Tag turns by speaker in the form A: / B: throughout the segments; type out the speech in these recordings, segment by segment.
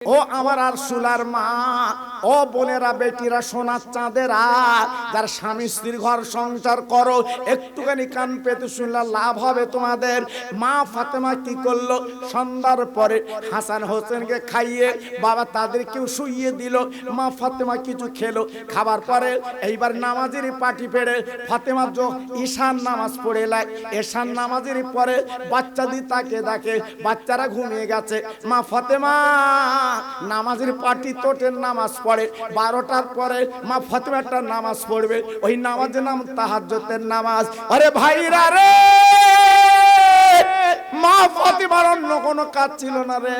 A: ও আমার আর সুলার মা, ও বোনেরা, বেটিরা, সোনার চাঁদেরা, যার স্বামী স্ত্রীর ঘর সংসার করো, একটুখানি কান পেতে শুনলে লাভ হবে তোমাদের। মা ফাতেমা কি করলো? সন্ধ্যার পরে হাসান হোসেনকে খাইয়ে বাবা তাদেরকেও শুইয়ে দিল। মা ফাতেমা কিছু খেলো, খাবার পরে এইবার নামাজের পাটি পেড়ে ফাতেমা ঈশান নামাজ পড়ে লাই। ঈশান নামাজের পরে বাচ্চা দি তাকে দেখে, বাচ্চারা ঘুমিয়ে গেছে। মা ফাতেমা নামাজের পাটি তোটের নামাজ পড়ে। 12টার পরে মা ফাতেমা একটা নামাজ পড়বে, ওই নামাজের নাম তাহাজ্জুদের নামাজ। আরে ভাইরা রে, মা ফাতেমার অন্য কোনো কাজ ছিল না রে।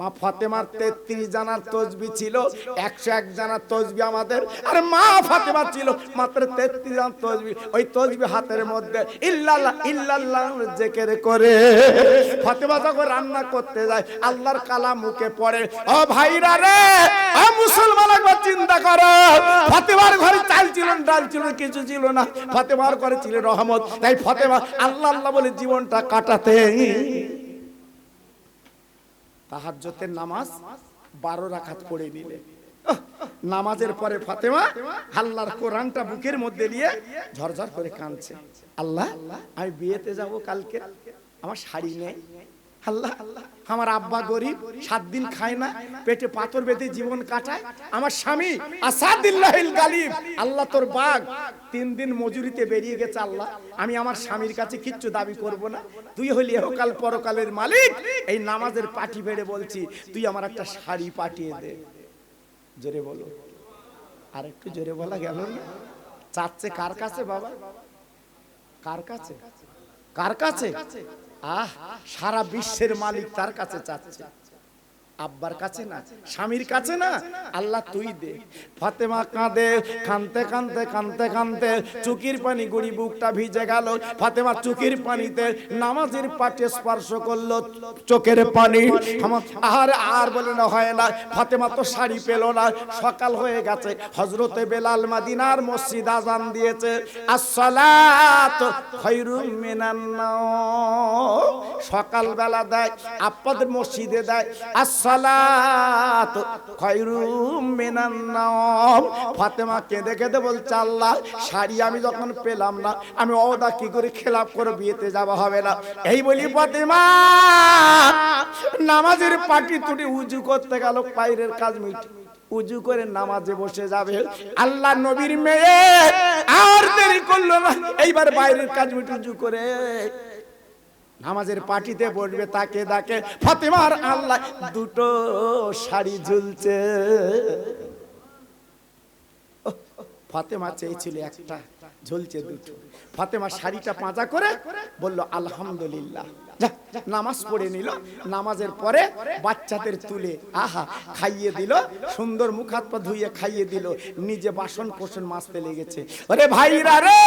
A: মা ফাতেমার 33 জানার তসবি ছিল, 101 জানার তসবি আমাদের। আর মা ফাতেমা ছিল মাত্র 33 জানার তসবি। ওই তসবি হাতের মধ্যে ইল্লাল্লাহ ইল্লাল্লাহ জিকির করে ফাতেমা যখন রান্না করতে যায় আল্লাহর কালাম মুখে পড়ে। ও ভাইরা রে, ও মুসলমান, একবার চিন্তা করো, ফাতেমার ঘরে চাল ছিল না, ডাল ছিল না, কিছু ছিল না। ফাতেমার ঘরে ছিল রহমত। তাই ফাতেমা আল্লাহ আল্লাহ বলে জীবনটা কাটাতে। তাহাজ্জুদের নামাজ 12 রাকাত পড়ে নিলে। নামাজের পরে ফাতেমা আল্লাহর কোরআনটা বুকের মধ্যে নিয়ে ঝরঝর করে কাঁদছে। আল্লাহ, আমি বিয়েতে যাব কালকে, আমার শাড়ি নেই। আল্লাহ, আমার আব্বা গরিব, 7 দিন খায় না, পেটে পাথর বেঁধে জীবন কাটায়। আমার স্বামী আসাদুল্লাহিল গালিব, আল্লাহ তোর বাগ 3 দিন মজুরিতে বেরিয়ে গেছে। আল্লাহ, আমি আমার স্বামীর কাছে কিচ্ছু দাবি করব না, তুই হলি এহকাল পরকালের মালিক। এই নামাজের পাটি বেড়ে বলছি, তুই আমার একটা শাড়ি পাঠিয়ে দে। জোরে বলো, আর একটু জোরে বলা গেল না? চাচ্ছে কার কাছে বাবা? কার কাছে? কার কাছে? আহ, সারা বিশ্বের মালিক তার কাছে চাচ্ছে, আব্বার কাছে না, স্বামীর কাছে না। আল্লাহ তুই দে। ফাতেমা কাঁদে, কাঁদতে কাঁদতে কাঁদতে কাঁদতে চোখের পানি গড়ি বুকটা ভিজে গেল। ফাতেমা চোখের পানিতে নামাজের পাটে স্পর্শ করলো চোখের পানি। আর বলে না হয় না। ফাতেমা তো শাড়ি পেল না, সকাল হয়ে গেছে। হযরতে বেলাল মদিনার মসজিদ আযান দিয়েছে, আসসালাতু খায়রুম মিনান নাওম। সকাল বেলা দেয়, আপনাদের মসজিদে দেয় আসসালাতু খায়রুম মিনান নাওম। ফাতেমা কেঁদে কেঁদে বলছে, আল্লাহ, শাড়ি আমি যখন পেলাম না, আমি ওদা কি করে খেলাপ করে বিয়েতে যাওয়া হবে না। এই বলি ফাতেমা নামাজের পাটি তুলে উজু করতে গেল, পায়ের কাজ মিটে উজু করে নামাজে বসে যাবে। আল্লাহ নবীর মেয়ে আর দেরি করলো না, এইবার বাইরের কাজ মিটে উজু করে নামাজের পাটিতে বসবে। তাকে দেখে ফাতেমার আল্লাহ দুটো শাড়ি ঝুলছে। ফাতেমা চেয়েছিল একটা, ঝুলছে দুটো। ফাতেমা শাড়িটা পাঁজা করে বলল আলহামদুলিল্লাহ। নামাজ পড়ে নিল। নামাজের পরে বাচ্চাদের তুলে আহা খাইয়ে দিল, সুন্দর মুখ হাত পা ধুইয়ে খাইয়ে দিল। নিজে বাসন কোসন মাজতে লেগেছে। ওরে ভাইরা রে,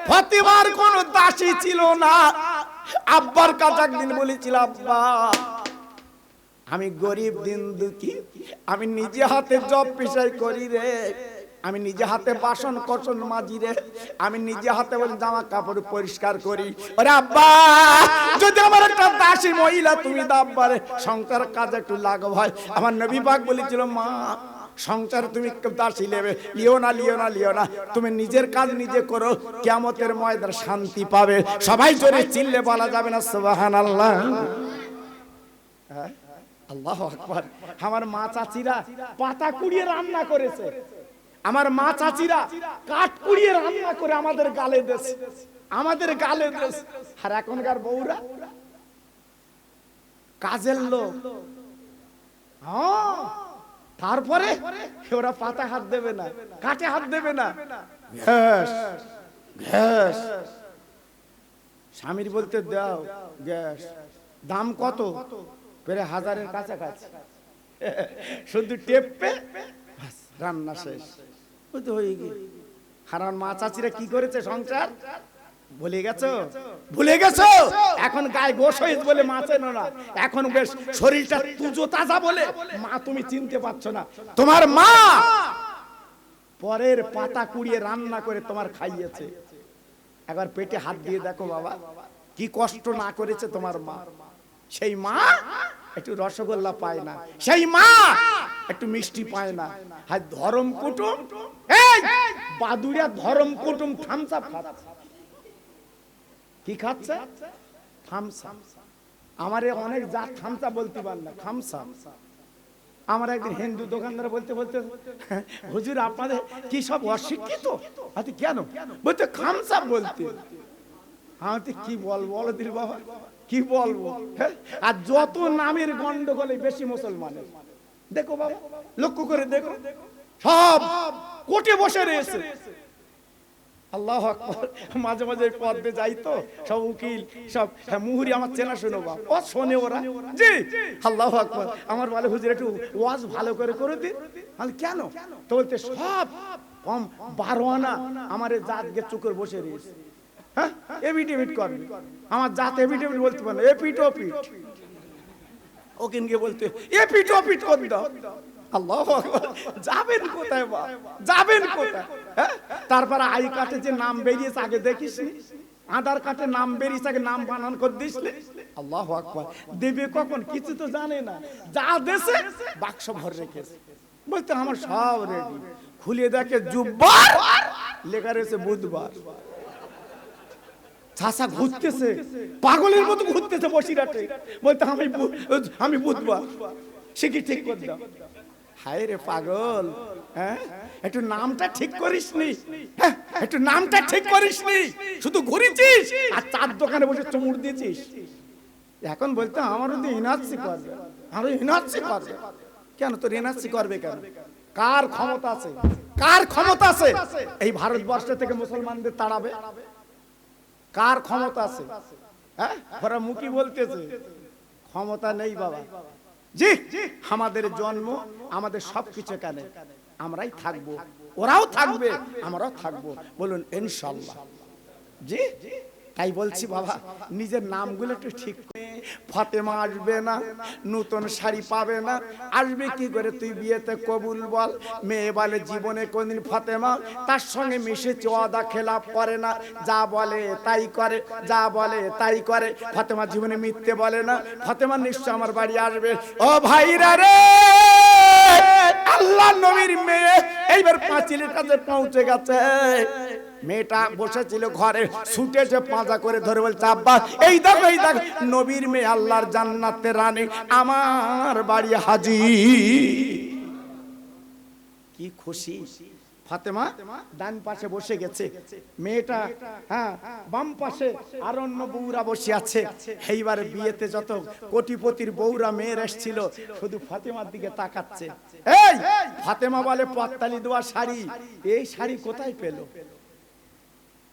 A: ফাতেমার কোনো দাসী ছিল না। আব্বার কাছে একদিন বলেছিল, আব্বা আমি গরিব দিন দুঃখী, আমি নিজে হাতে জব পেশাই করি রে, আমি নিজে হাতে বাসন কোসন মাজি রে, আমি নিজে হাতে বলে জামা কাপড় পরিষ্কার করি। ওরে আব্বা, যদি আমার একটা দাসী মহিলা তুমি দাব্বারে সংসার কাজে একটু লাঘব হয়। আমার নবী পাক বলেছিল, মা সংসার তুমি দাসী নেবে, লিও না লিও না লিও না, তুমি নিজের কাজ নিজে করো, কিয়ামতের ময়দানে শান্তি পাবে। সবাই জোরে চিল্লে বলা যাবে না সুবহানাল্লাহ? আল্লাহু আকবার। আমার মা চাচিরা পাতা কুড়িয়ে রান্না করেছে, আমার মা চাচিরা কাঠ কুড়িয়ে রান্না করে আমাদের গালে দেশ, আমাদের গালে দেশ। আর এখনকার বউরা কাজের লোক, তারপরে ওরা পাতা হাত দেবে না, কাটে হাত দেবে না, গ্যাস গ্যাস। স্বামীর বলতে দাও গ্যাস, দাম কত? প্রায় 1000-এর কাছাকাছি। শুধু টেপে রান্না শেষ, বুঝতে হয়ে গিয়ে। কারণ মা চাচিরা কি করেছে সংসার ভুলে গেছো, ভুলে গেছো। এখন গায়ে গোশ হয়েছে বলে মা চেনো না, এখন বেশ শরীরটা তুজো তাজা বলে মা তুমি চিনতে পারছো না। তোমার মা পরের পাতা কুড়িয়ে রান্না করে তোমার খাইয়েছে। একবার পেটে হাত দিয়ে দেখো বাবা, কি কষ্ট না করেছে তোমার মা। সেই মা একটু রসগোল্লা পায় না, সেই মা একটু মিষ্টি পায় না। আর ধরম কুটুম, এই বাদুড়িয়া ধরম কুটুম থামস আপ খাচ্ছে। কি খাচ্ছে? Thums Up. আমারে অনেক জাত থামস আপ বলতে পার না, থামস আপ। আমার একদিন হিন্দু দোকানদার বলতে বলতে, হুজুর আপনাদের কি সব অশিক্ষিত? আচ্ছা কেন? বলতে থামস আপ বলতে। আমি কি বলবো বলো দিল বাবা, কি বলবো? আর যত নামের গন্ডগোলে বেশি মুসলমানের। দেখো বাবা, লক্ষ্য করে দেখো, সব কোটে বসে রয়েছে। আল্লাহু আকবার। মাঝে মাঝে পথে যাই তো, সব উকিল সব মুহুরি আমার চেনা শোনো বাবা, ও শোনে ওরা, জি আল্লাহু আকবার। আমার বলে হুজুর একটু ওয়াজ ভালো করে দিন। আমি কেন? তো বলতে সব কম 12 আনা আমার জাতকে চুকর বসে রয়েছে। হ্যাঁ, এভিডেভিট করবে। আমার জাত এভিডেভিট বলতে পারে না, এপিট ওপিট। ওকিনকে বলতে এপিট ওপিট করে দাও। আল্লাহু আকবার। যাবেন কোথায় বাবা, যাবেন কোথায়? হ্যাঁ, তারপরে আই কার্ডে যে নাম বেরিয়েছে আগে দেখিস, আধার কার্ডে নাম বেরিয়েছে আগে নাম বানান করে দিস। আল্লাহু আকবার। দেবে কখন কিছু তো জানে না, যা দেশে বাক্স ভর রেখেছে। বলতে আমার সব রেডি। খুলে দেখে জুব্বার লেখা রয়েছে বুধবার। চাষা ঘুরতেছে, পাগলের মতো ঘুরতেছে বসিরহাটে। বলতে আমি বুধবার। সে কি ঠিক করে দাও? হায় রে পাগল, হ্যাঁ একটু নামটা ঠিক করিসনি, হ্যাঁ একটু নামটা ঠিক করিসনি, শুধু ঘুরেছিস আর চার দোকানে বসে চুমুর দিয়েছিস। এখন বলতে আমারও তো এনআরসি করবে, আরো এনআরসি করবে। কেন তোর এনআরসি করবে কেন? কার ক্ষমতা আছে? কার ক্ষমতা আছে এই ভারতবর্ষ থেকে মুসলমানদের তাড়াবে? কার ক্ষমতা আছে? হ্যাঁ, ওরা মুখী বলতেছে ক্ষমতা নেই বাবা। জি, আমাদের জন্ম, আমাদের সবকিছু কেন আমরাই থাকবো, ওরাও থাকবে, আমরাও থাকবো। বলুন ইনশাআল্লাহ। জি, তাই বলছি বাবা, নিজের নামগুলো একটু ঠিক করে। ফাতেমা আসবে না, নতুন শাড়ি পাবে না, আসবে কি করে? তুই বিয়েতে কবুল বল। মেয়ে বলে জীবনে কোনদিন ফাতেমা তার সঙ্গে মিশেছে, ওয়াদা খেলাপ করে না, যা বলে তাই করে, যা বলে তাই করে। ফাতেমা জীবনে মিথ্যে বলে না। ফাতেমা নিশ্চয় আমার বাড়ি আসবে। ও ভাইরা রে, আল্লাহ নবীর মেয়ে এইবার পাঁচিলের কাছে পৌঁছে গেছে। মেয়েটা বসেছিল ঘরে, ছুটেছে পাঁজা করে ধরে বলছে আব্বা এই দেখো, এই দেখো নবীর মেয়ে আল্লাহর জান্নাতের রানী আমার বাড়ি হাজির। কি খুশি! ফাতেমা ডান পাশে বসে গেছে, মেয়েটা হ্যাঁ বাম পাশে, আর অন্য বউরা বসে আছে। এইবার বিয়েতে যত কোটিপতির বউরা মেয়ের এসেছিল শুধু ফাতেমার দিকে তাকাচ্ছে। এই ফাতেমা বলে পত্তালি দেওয়া শাড়ি, এই শাড়ি কোথায় পেল?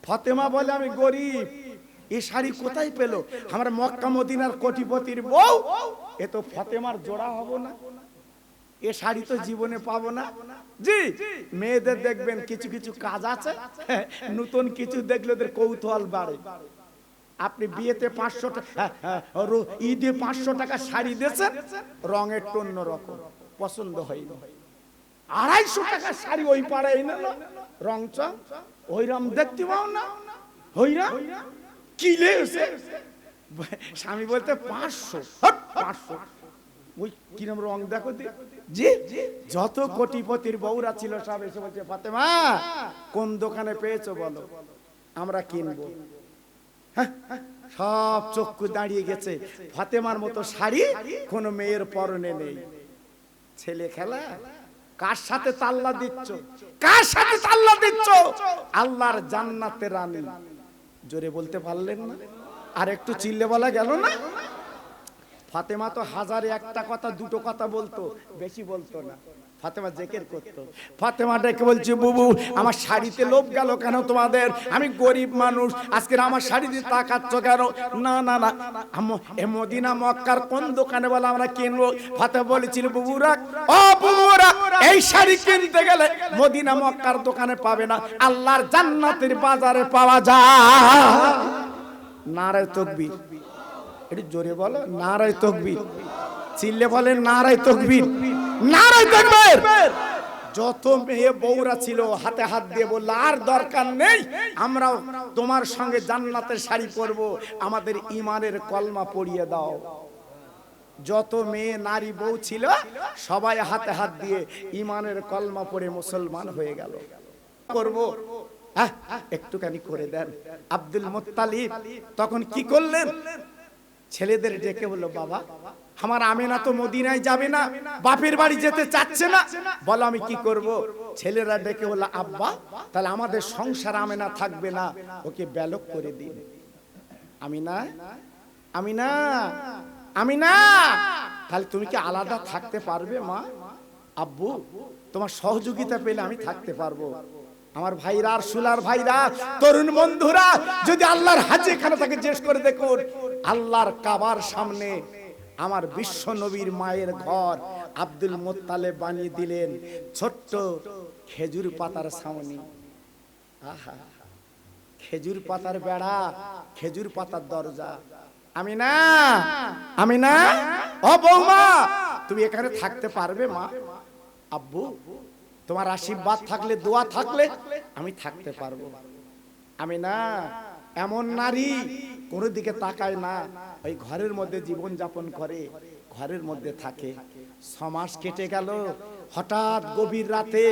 A: ফাতেমা বলে আমি গরিব, এই শাড়ি কোথায় পেল? আমার মক্কা মদিনার কোটিপতির বউ, এ তো ফাতেমার জোড়া হবো না, এ শাড়ি তো জীবনে পাবো না। জি, মেয়েদের দেখবেন কিছু কিছু কাজ আছে, নতুন কিছু দেখলে ওদের কৌতূহল বাড়ে। আপনি বিয়েতে 500 টাকা, ঈদে 500 টাকা শাড়ি দিয়েছেন, রঙের অন্য রকম পছন্দ হয়নি। 250 টাকা শাড়ি ওই পাড়ায় এনে রং চং ওইরকম দেখতে পাও না, হইরা কিলে এসে স্বামী বলতে 500 ওই কিরম রং দেখো। জি, যত কোটিপতির বউরা ছিল সব এসে বলছে ফাতেমা কোন দোকানে পেয়েছো বলো, আমরা কিনবো। সব চক্ষু দাঁড়িয়ে গেছে। ফাতেমার মতো শাড়ি কোন মেয়ের পরনে নেই। ছেলে খেলা, কার সাথে তাল্লা দিচ্ছ? কার সাথে তাল্লা দিচ্ছ? আল্লাহর জান্নাতের রানী। জোরে বলতে পারলেন না? আর একটু চিল্লে বলা গেল না? ফাতেমা তো হাজারে একটা কথা দুটো কথা বলতো, বেশি বলতো না। ফাতেমা জিকির করতো। ফাতেমা ডেকে বলছে বুবু আমার শাড়িতে লোভ গেল কেন তোমাদের? আমি গরিব মানুষ, আজকে আমার শাড়িতে তাকাচ্ছ কেন? না না না, এ মদিনা মক্কার কোন দোকানে বলে আমরা কিনবো? ফাতেমা বলেছিল বুবুরা, ও বুবুরা এই শাড়ি কিনতে গেলে মদিনা মক্কার দোকানে পাবে না, আল্লাহর জান্নাতের বাজারে পাওয়া যায়। নারায়ে তাকবীর। একটু জোরে বলো নারায়ে তাকবীর। চিল্লে বলেন নারায়ে তাকবীর, নারায়ে তাকবীর। যত মেয়ে বউরা ছিল হাতে হাত দিয়ে বলল আর দরকার নেই, আমরাও তোমার সঙ্গে জান্নাতের শাড়ি পরবো, আমাদের ঈমানের কলমা পড়িয়ে দাও। যত মেয়ে নারী বউ ছিল সবাই হাতে হাত দিয়ে ইমানের কলমা পড়ে মুসলমান হয়ে গেল। করব একটুখানি করে দেন। আব্দুল মুত্তালিব তখন কি করলেন? ছেলেদের ডেকে বলল, বাবা আমার আমেনা তো মদিনায় যাবে না, বাপের বাড়ি যেতে চাচ্ছে না, বলো আমি কি করব? ছেলেরা ডেকে বলল, আব্বা তাহলে আমাদের সংসার আমেনা থাকবে না, ওকে ব্যালক করে দিন। আমিনা আমিনা আমিনা তাহলে তুমি কি আলাদা থাকতে পারবে মা? আব্বু তোমার সহযোগিতা পেলে আমি থাকতে পারবো। আমার ভাইরা, আর সুলার ভাইরা, তরুণ বন্ধুরা, যদি আল্লাহর হাজে খানা তাকে জিজ্ঞেস করে দেখুন, আল্লাহর কাবার সামনে আমার বিশ্ব নবীর মায়ের ঘর আব্দুল মুত্তালিব বানিয়ে দিলেন ছোট্ট খেজুর পাতার ছাউনি। আহা, খেজুর পাতার বেড়া, খেজুর পাতার দরজা। আমিনা আমিনা ও বৌমা তুমি এখানে থাকতে পারবে মা? আব্বু তোমার আশীর্বাদ থাকলে, দোয়া থাকলে আমি থাকতে পারবো। আমিনা এমন নারী কোনো দিকে তাকায় না, ওই ঘরের মধ্যে জীবন যাপন করে, ঘরের মধ্যে থাকে। 6 মাস কেটে গেল। হঠাৎ গভীর রাতে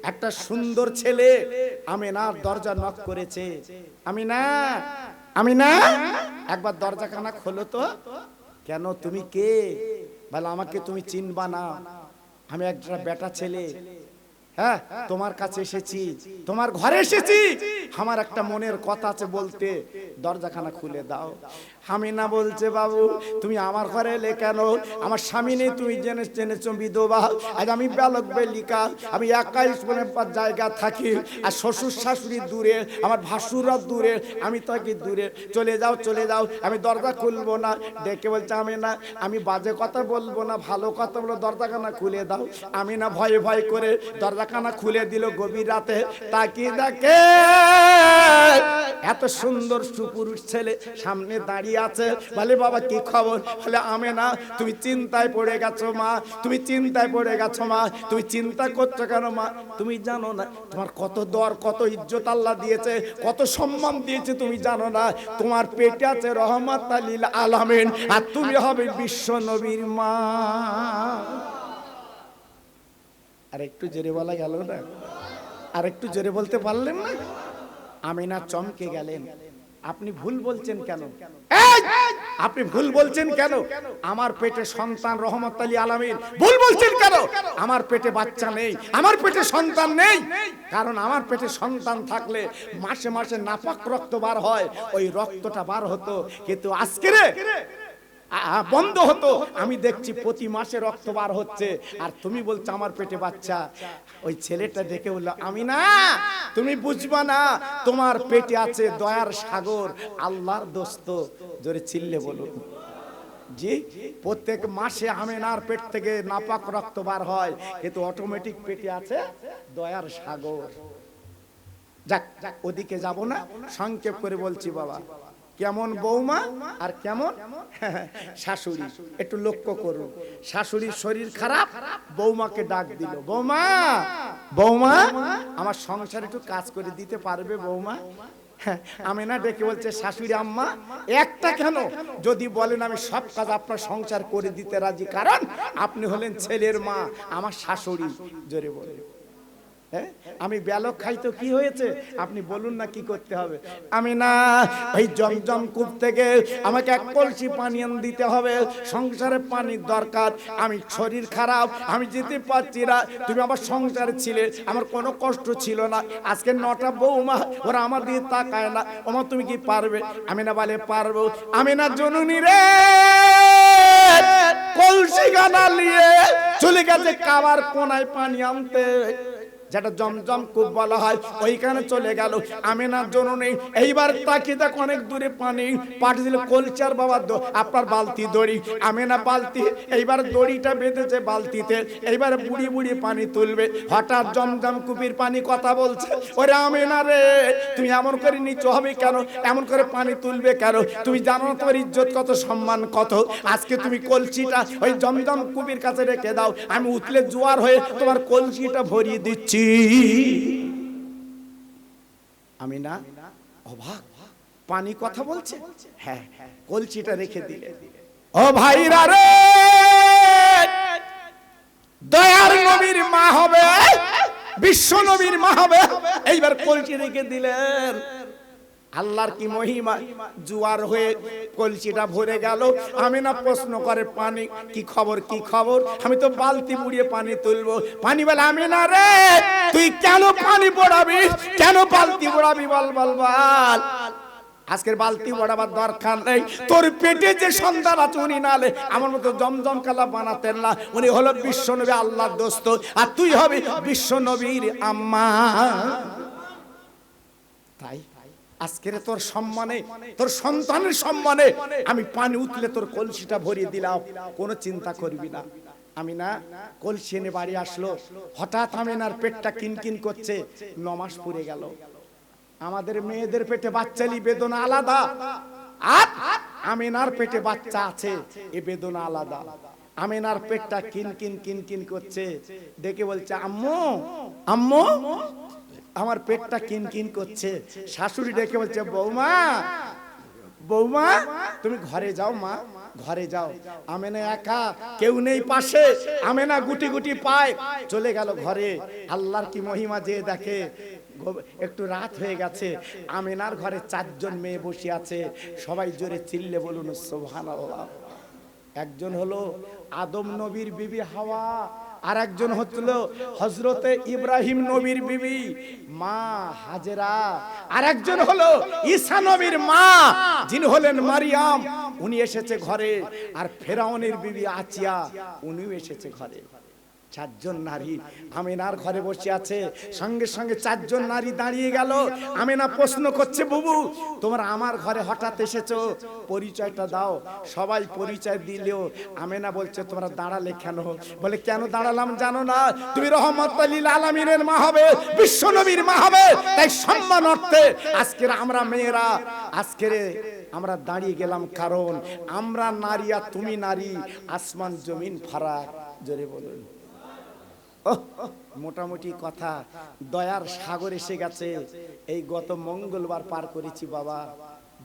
A: একটা সুন্দর ছেলে আমিনার দরজা নক করেছে। আমিনা আমিনা একবার দরজাখানা খোলো তো। কেন, তুমি কে? বলে আমাকে তুমি চিনবা না, আমি একটা বেটা ছেলে, হ্যাঁ তোমার কাছে এসেছি, তোমার ঘরে এসেছি, আমার একটা মনের কথা আছে বলতে, দরজাখানা খুলে দাও। আমিনা বলছে, বাবু তুমি আমার ঘরে এলে কেন? আমার স্বামী নেই, তুমি জেনেছো বিধবা, আজ আমি বালক বেলিকা, আমি একাই জায়গা থাকি, আর শ্বশুর শাশুড়ি দূরে, আমার ভাসুরা দূরে, আমি তাকে দূরে, চলে যাও চলে যাও, আমি দরজা খুলবো না। ডেকে বলছে, আমিনা আমি বাজে কথা বলবো না, ভালো কথা বলো, দরজাখানা খুলে দাও। আমিনা ভয়ে ভয় করে দরজাখানা খুলে দিল। গভীর রাতে তাকিয়ে দেখে এত সুন্দর সুপুরুষ ছেলে সামনে দাঁড়িয়ে আছে। বলে, বাবা কি খবর? বলে, আমিনা তুমি চিন্তায় পড়ে গেছো মা, তুমি চিন্তায় পড়ে গেছো মা, তুমি চিন্তা করছো কেন মা? তুমি জানো না তোমার কত দর, কত ইজ্জত আল্লাহ দিয়েছে, কত সম্মান দিয়েছে, তুমি জানো না? তোমার পেটে আছে রহমাত লিল আলামিন, আর তুমি হবে বিশ্ব নবীর মা। আর একটু জোরে বলা গেল না? আর একটু জোরে বলতে পারলেন না? আমিনা চমকে গেলেন। আপনি ভুল বলছেন কেন? আপনি ভুল বলছেন কেন? আমার পেটে সন্তান রহমত লিল আলামিন, ভুল বলছেন কেন? আমার পেটে বাচ্চা নেই, আমার পেটে সন্তান নেই। কারণ আমার পেটে সন্তান থাকলে মাসে মাসে নাপাক রক্ত বার হয়, ওই রক্তটা বার হতো, কিন্তু আজকে বন্ধ হতো। আমি দেখছি প্রতি মাসে রক্ত বার হচ্ছে, আর তুমি বলছো আমার পেটে বাচ্চা। ওই ছেলেটা দেখে বললো, আমিনা তুমি বুঝবা না, তোমার পেটে আছে দয়ার সাগর, আল্লাহর দোস্ত। জোরে চিল্লে বলুন জি। প্রত্যেক মাসে আমিনার পেট থেকে নাপাক রক্ত বার হয়, কিন্তু অটোমেটিক পেটে আছে দয়ার সাগর। যাক ওদিকে যাব না, সংক্ষেপ করে বলছি বাবা, কেমন বৌমা আর কেমন শাশুড়ি একটু লক্ষ্য করুন। শাশুড়ির শরীর খারাপ, বৌমাকে ডাক দিল, বৌমা বৌমা আমার সংসারে একটু কাজ করে দিতে পারবে বৌমা? আমিনা ডেকে বলছে, শাশুড়ি আম্মা একটা কেন, যদি বলেন আমি সব কাজ আপনার সংসার করে দিতে রাজি, কারণ আপনি হলেন ছেলের মা, আমার শাশুড়ি। জোরে বলে, আমি ব্যালক খাই তো কি হয়েছে, আপনি বলুন না কি করতে হবে। আমি না, ওই জমজম কূপ থেকে আমাকে 1 কলসি পানি এনে দিতে হবে, সংসারে পানির দরকার, আমি শরীর খারাপ, আমি যেতে পারছি না, তুমি আমার সংসারে ছিলে, আমার কোনো কষ্ট ছিল না, আজকে 9টা বৌমা ওরা আমার দিকে তাকায় না, ওমা তুমি কি পারবে? আমি না বলে, পারবো। আমি না জননী রে, কলসি গানা নিয়ে চলে গেছে কাবার কোনায় পানি আনতে, যেটা জমজম কূপ বলা হয়, ওইখানে চলে গেল। আমিনার জন্য নেই, এইবার তাকিয়ে দেখ অনেক দূরে পানি, পাঠিয়ে দিল কলচার বাবা আপনার বালতি দড়ি। আমিনা বালতি, এইবার দড়িটা বেঁধেছে বালতিতে, এইবার বুড়ি বুড়ি পানি তুলবে। হঠাৎ জমজম কূপের পানি কথা বলছে, ওরে আমিনা রে তুমি এমন করে নিচু হবে কেন, এমন করে পানি তুলবে কেন? তুমি জানো না তোমার ইজ্জত কত, সম্মান কত? আজকে তুমি কলসিটা ওই জমজম কূপের কাছে রেখে দাও, আমি উঠলে জোয়ার হয়ে তোমার কলসিটা ভরিয়ে দিচ্ছি। আমি না অবাক, পানি কথা বলছে, হ্যাঁ কলসিটা রেখে দিলে। ও ভাইরা রে, বিশ্ব নবীর মা হবে। এইবার কলসি রেখে দিলেন। আল্লাহর কি মহিমা, জোয়ার হয়ে কলসিটা ভরে গেল। আমিনা প্রশ্ন করে পানি কি খবর, কি খবর? আমি তো বালতি মুড়িয়ে পানি তুলবো। পানি বলে আমিনা রে তুই কেন পানি পড়াবি, কেন বালতি পড়াবি, বল বল বল। আজকের বালতি পড়াবার দরকার নেই, তোর পেটে যে সন্তান আছে উনি নালে আমার মতো জমজম কালা বানাতেন না। উনি হলো বিশ্ব নবী, আল্লাহর দোস্ত, আর তুই হবি বিশ্ব নবীর আম্মা। তাই আজকের তোর সম্মানে, তোর সন্তানের সম্মানে আমি পানি উঠলে তোর কলসিটা ভরিয়ে দিলাম, কোনো চিন্তা করবি না। আমিনা কলসি এনে বাড়ি আসলো। হঠাৎ আমিনার পেটটা কিনকিন করছে। 9 মাস পুড়ে গেল। আমাদের মেয়েদের পেটে বাচ্চালি বেদনা আলাদা, আর আমিনার পেটে বাচ্চা আছে এ বেদনা আলাদা। আমিনার পেটটা কিনকিন কিনকিন করছে, ডেকে বলছে আম্মু আম্মু আমার পেটটা কিনকিন করছে। শাশুড়ি ডেকে বলছে বৌমা বৌমা তুমি ঘরে যাও, মা ঘরে যাও। আমেনা একা, কেউ নেই পাশে। আমেনা গুটি গুটি পায় চলে গেল ঘরে। আল্লাহর কি মহিমা, যে দেখে একটু রাত হয়ে গেছে, আমেনার ঘরে 4 জন মেয়ে বসে আছে। সবাই জোরে চিল্লে বলুন সুবহানাল্লাহ। একজন হলো আদম নবীর বিবি হাওয়া, আর একজন হচ্ছিল হযরতে ইব্রাহিম নবীর বিবি মা হাজেরা, আর একজন হলো ঈসা নবীর মা যিনি হলেন মারিয়াম, উনি এসেছে ঘরে। আর ফেরাউনের বিবি আচিয়া উনিও এসেছে ঘরে। 4 জন নারী আমিনার ঘরে বসে আছে। সঙ্গে সঙ্গে 4 জন নারী দাঁড়িয়ে গেল। আমিনা প্রশ্ন করছে বুবু তোমরা আমার ঘরে হঠাৎ এসেছো, পরিচয়টা দাও। সবাই পরিচয় দিলেও আমিনা বলছে তোমরা দাঁড়ালে কেন? বলে কেন দাঁড়ালাম জানো না? তুমি রহমাতুল লিল আলামিনের মা হবে, বিশ্ব নবীর মা হবে, তাই সম্মান অর্থে আজকের আমরা মেয়েরা আজকের আমরা দাঁড়িয়ে গেলাম, কারণ আমরা নারী আর তুমি নারী, আসমান জমিন ফারাক। জোরে বলুন। মোটামুটি কথা, দয়ার সাগর এসে গেছে। এই গত মঙ্গলবার পার করেছি বাবা,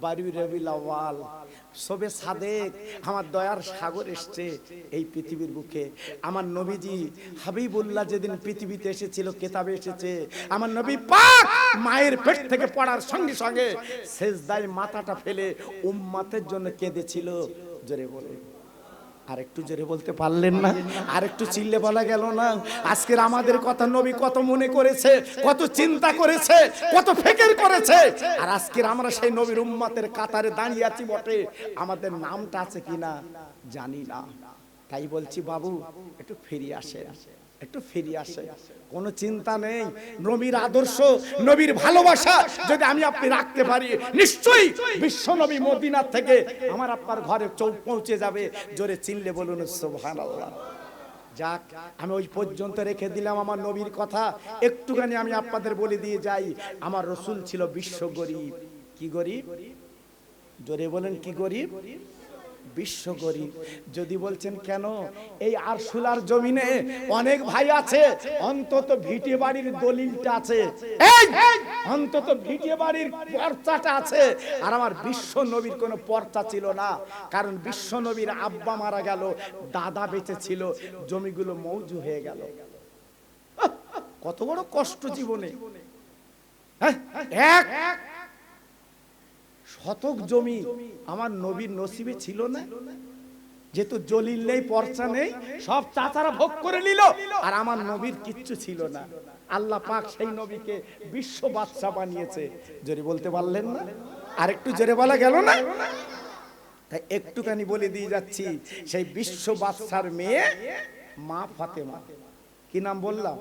A: 12 রবিউল আউয়াল, শবে সাদেক। আমার দয়ার সাগর এসছে এই পৃথিবীর বুকে। আমার নবীজি হাবিবুল্লাহ যেদিন পৃথিবীতে এসেছিল, কেতাবে এসেছে আমার নবী পাক মায়ের পেট থেকে পড়ার সঙ্গে সঙ্গে সেজদায় মাথাটা ফেলে উম্মতের জন্য কেঁদেছিল। জোরে বলে, আর একটু জোরে বলতে পারলেন না? আর একটু চিল্লে বলা গেল না? আজকের আমাদের কথা নবী কত মনে করেছে, কত চিন্তা করেছে, কত ফিকির করেছে। আর আজকের আমরা সেই নবীর উম্মতের কাতারে দাঁড়িয়ে আছি বটে, আমাদের নামটা আছে কিনা জানি না। তাই বলছি বাবু একটু ফিরে আসে, একটু ফিরে আসে, কোনো চিন্তা নেই। নবীর আদর্শ, নবীর ভালোবাসা যদি আমি আপনি রাখতে পারি, নিশ্চয়ই বিশ্ব নবী মদিনা থেকে আমার আপনার ঘরে পৌঁছে যাবে। জোরে চিল্লে বলুন সুবহানাল্লাহ। যাক, আমি ওই পর্যন্ত রেখে দিলাম আমার নবীর কথা। একটুখানি আমি আপনাদের বলে দিয়ে যাই, আমার রসুল ছিল বিশ্ব গরিব। কি গরিব? জোরে বলেন, কি গরিব? বিশ্ব গরিব। যদি বলছেন কেন, এই আরশুলার জমিনে অনেক ভাই আছে, অন্তত ভিটে বাড়ির দলিলটা আছে, এই অন্তত ভিটে বাড়ির পর্চাটা আছে। আর আমার বিশ্ব নবীর কোনো পর্চা ছিল না, কারণ বিশ্ব নবীর আব্বা মারা গেল, দাদা বেঁচে ছিল, জমিগুলো মৌজু হয়ে গেল। কত বড় কষ্ট জীবনে। এক শতক জমি আমার নবীর নসিবে ছিল না, যেহেতু জলিল নেই, পর্চা নেই, সব চাচারা ভোগ করে নিল, আর আমার নবীর কিচ্ছু ছিল না। আল্লাহ পাক সেই নবীকে বিশ্ব বাদশা বানিয়েছে। জোরে বলতে পারলেন না? আর একটু জোরে বলা গেল না? তাই একটুখানি বলে দিয়ে যাচ্ছি, সেই বিশ্ব বাদশার মেয়ে মা ফাতেমা। কি নাম বললাম?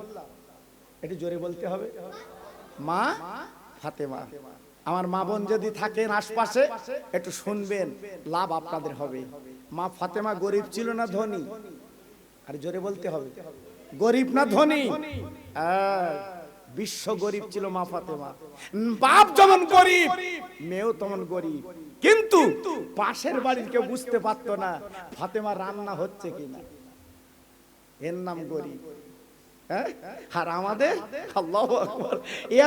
A: একটু জোরে বলতে হবে, মা ফাতেমা। আমার মা বোন যদি থাকেন আশপাশে একটু শুনবেন, লাভ আপনাদের হবে। মা ফাতেমা গরিব ছিল না ধনী? আর জোরে বলতে হবে, গরিব না ধনী? বিশ্ব গরিব ছিল মা ফাতেমা। বাপ যেমন গরিব, মেয়েও তেমন গরিব। কিন্তু পাশের বাড়ির কেউ বুঝতে পারতো না ফাতেমা রান্না হচ্ছে কিনা, এর নাম গরিব। আর আমাদের আল্লাহু আকবার,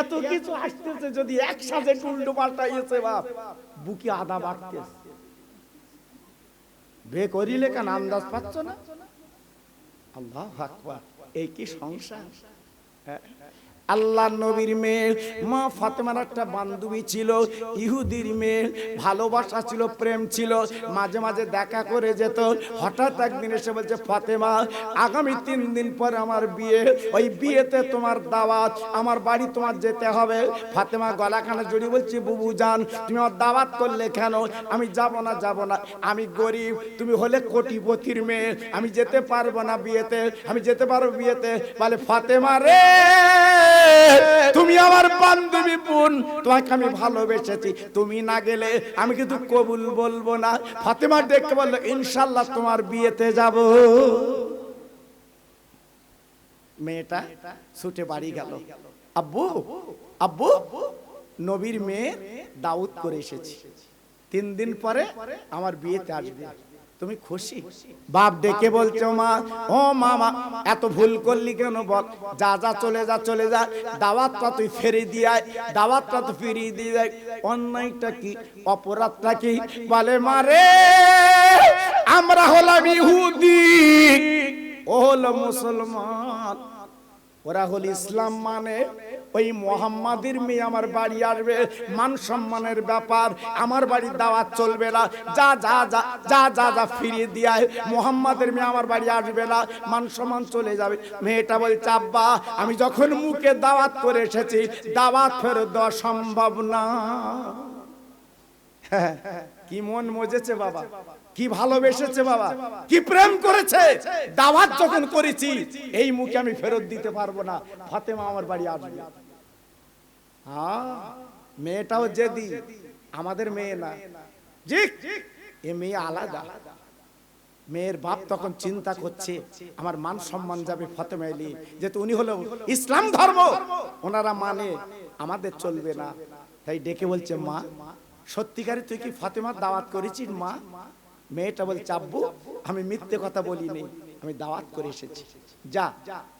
A: এত কিছু আসতেছে, যদি একসাথে উল্টো পাল্টাইছে বাপ, বুকে আদা বাড়তেছে। বে করিলে কেন আন্দাজ পাচ্ছ না? আল্লাহু আকবার, এই কি সংসার! আল্লাহ নবীর মেয়ে মা ফাতেমার একটা বান্ধবী ছিল, ইহুদির মেয়ে, ভালোবাসা ছিল, প্রেম ছিল, মাঝে মাঝে দেখা করে যেত। হঠাৎ একদিন এসে বলছে, ফাতেমা আগামী 3 দিন পরে আমার বিয়ে, ওই বিয়েতে তোমার দাওয়াত, আমার বাড়ি তোমার যেতে হবে। ফাতেমা গলাখানা জড়িয়ে বলছে, বুবু জান তুমি আমার দাওয়াত করলে কেন? আমি যাব না, যাব না, আমি গরিব, তুমি হলে কোটিপতির মেয়ে, আমি যেতে পারবো না বিয়েতে, আমি যেতে পারবো বিয়েতে। বলে, ফাতেমা রে, তুমি আমার বান্ধবী বোন, তোমাকে আমি ভালোবেসেছি, তুমি না গেলে আমি কিন্তু কবুল বলবো না। ফাতেমা ডেকে বলল, ইনশাআল্লাহ তোমার বিয়েতে যাব। মেয়েটা ছুটে বাড়ি গেল। আব্বু আব্বু, নবীর মেয়ে দাওয়াত করে এসেছি, 3 দিন পরে আমার বিয়েতে আসবে, তুমি খুশি? বাপ ডেকে বলছো, মা ও মামা এত ভুল করলি কেন বল, যা যা চলে যা চলে যা, দাওয়াতটা তুই ফিরিয়ে দিয়ে আয়, দাওয়াতটা তো ফিরিয়ে দিয়ে আয়। অন্যায়টা কি, অপরাধটা কি? বলে, মারে আমরা হলাম ইহুদি, ও হলো মুসলমান, ওরা হল ইসলাম, মানে ওই মোহাম্মদের মেয়ে আমার বাড়ি আসবে, মান সম্মানের ব্যাপার, আমার বাড়ি দাওয়াত চলবে না, যা যা যা যা যা যা ফিরিয়ে দিয়ে মোহাম্মদের মেয়ে আমার বাড়ি আসবে না, মান সম্মান চলে যাবে। মেয়েটা বলছে, আব্বা আমি যখন মুখে দাওয়াত করে এসেছি, দাওয়াত ফেরত দেওয়া সম্ভব না। কি মন মজেছে বাবা, কি ভালোবেসেছে বাবা, কি প্রেম করেছে। দাওয়াত যখন করেছি, এই মুখে আমি ফেরত দিতে পারবো না, ফাতেমা আমার বাড়ি আসবে। মেয়েটাও জেদি, আমাদের মেয়ে না, জি এ মেয়ে আলাদা। মেয়ের বাপ তখন চিন্তা করছে, আমার মান সম্মান যাবে ফাতেমা এলি, যেহেতু উনি হলো ইসলাম ধর্ম, ওনারা মানে, আমাদের চলবে না। তাই ডেকে বলছে, মা সত্যিকারে তুই কি ফাতেমার দাওয়াত করেছিস মা? মেয়েটা বলছে, আব্বু আমি মিথ্যে কথা বলিনি, আমি দাওয়াত করে এসেছি, যা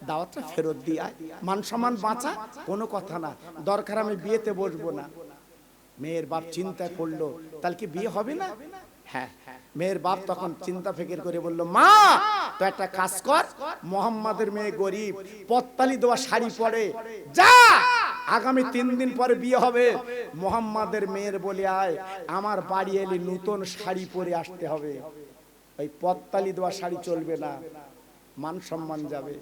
A: দাওয়াতটা ফেরত দিয়ে আয়, মান সম্মান বাঁচা, কোনো কথা না, দরকার আমি বিয়েতে বসবো না। মেয়ের বাপ চিন্তায় পড়লো, তাহলে কি বিয়ে হবে না? হ্যাঁ। মেয়ের বাপ তখন চিন্তা ফিকির করে বলল, মা তো একটা কাজ কর, মোহাম্মদের মেয়ে গরিব, পত্তালি দেওয়া শাড়ি পরে, যা আগামী 3 দিন পরে বিয়ে হবে, মোহাম্মদের মেয়ের বলে আয় আমার বাড়ি এলে নতুন শাড়ি পরে আসতে হবে, ওই পত্তালি দেওয়া শাড়ি চলবে না, মান সম্মান যাবে।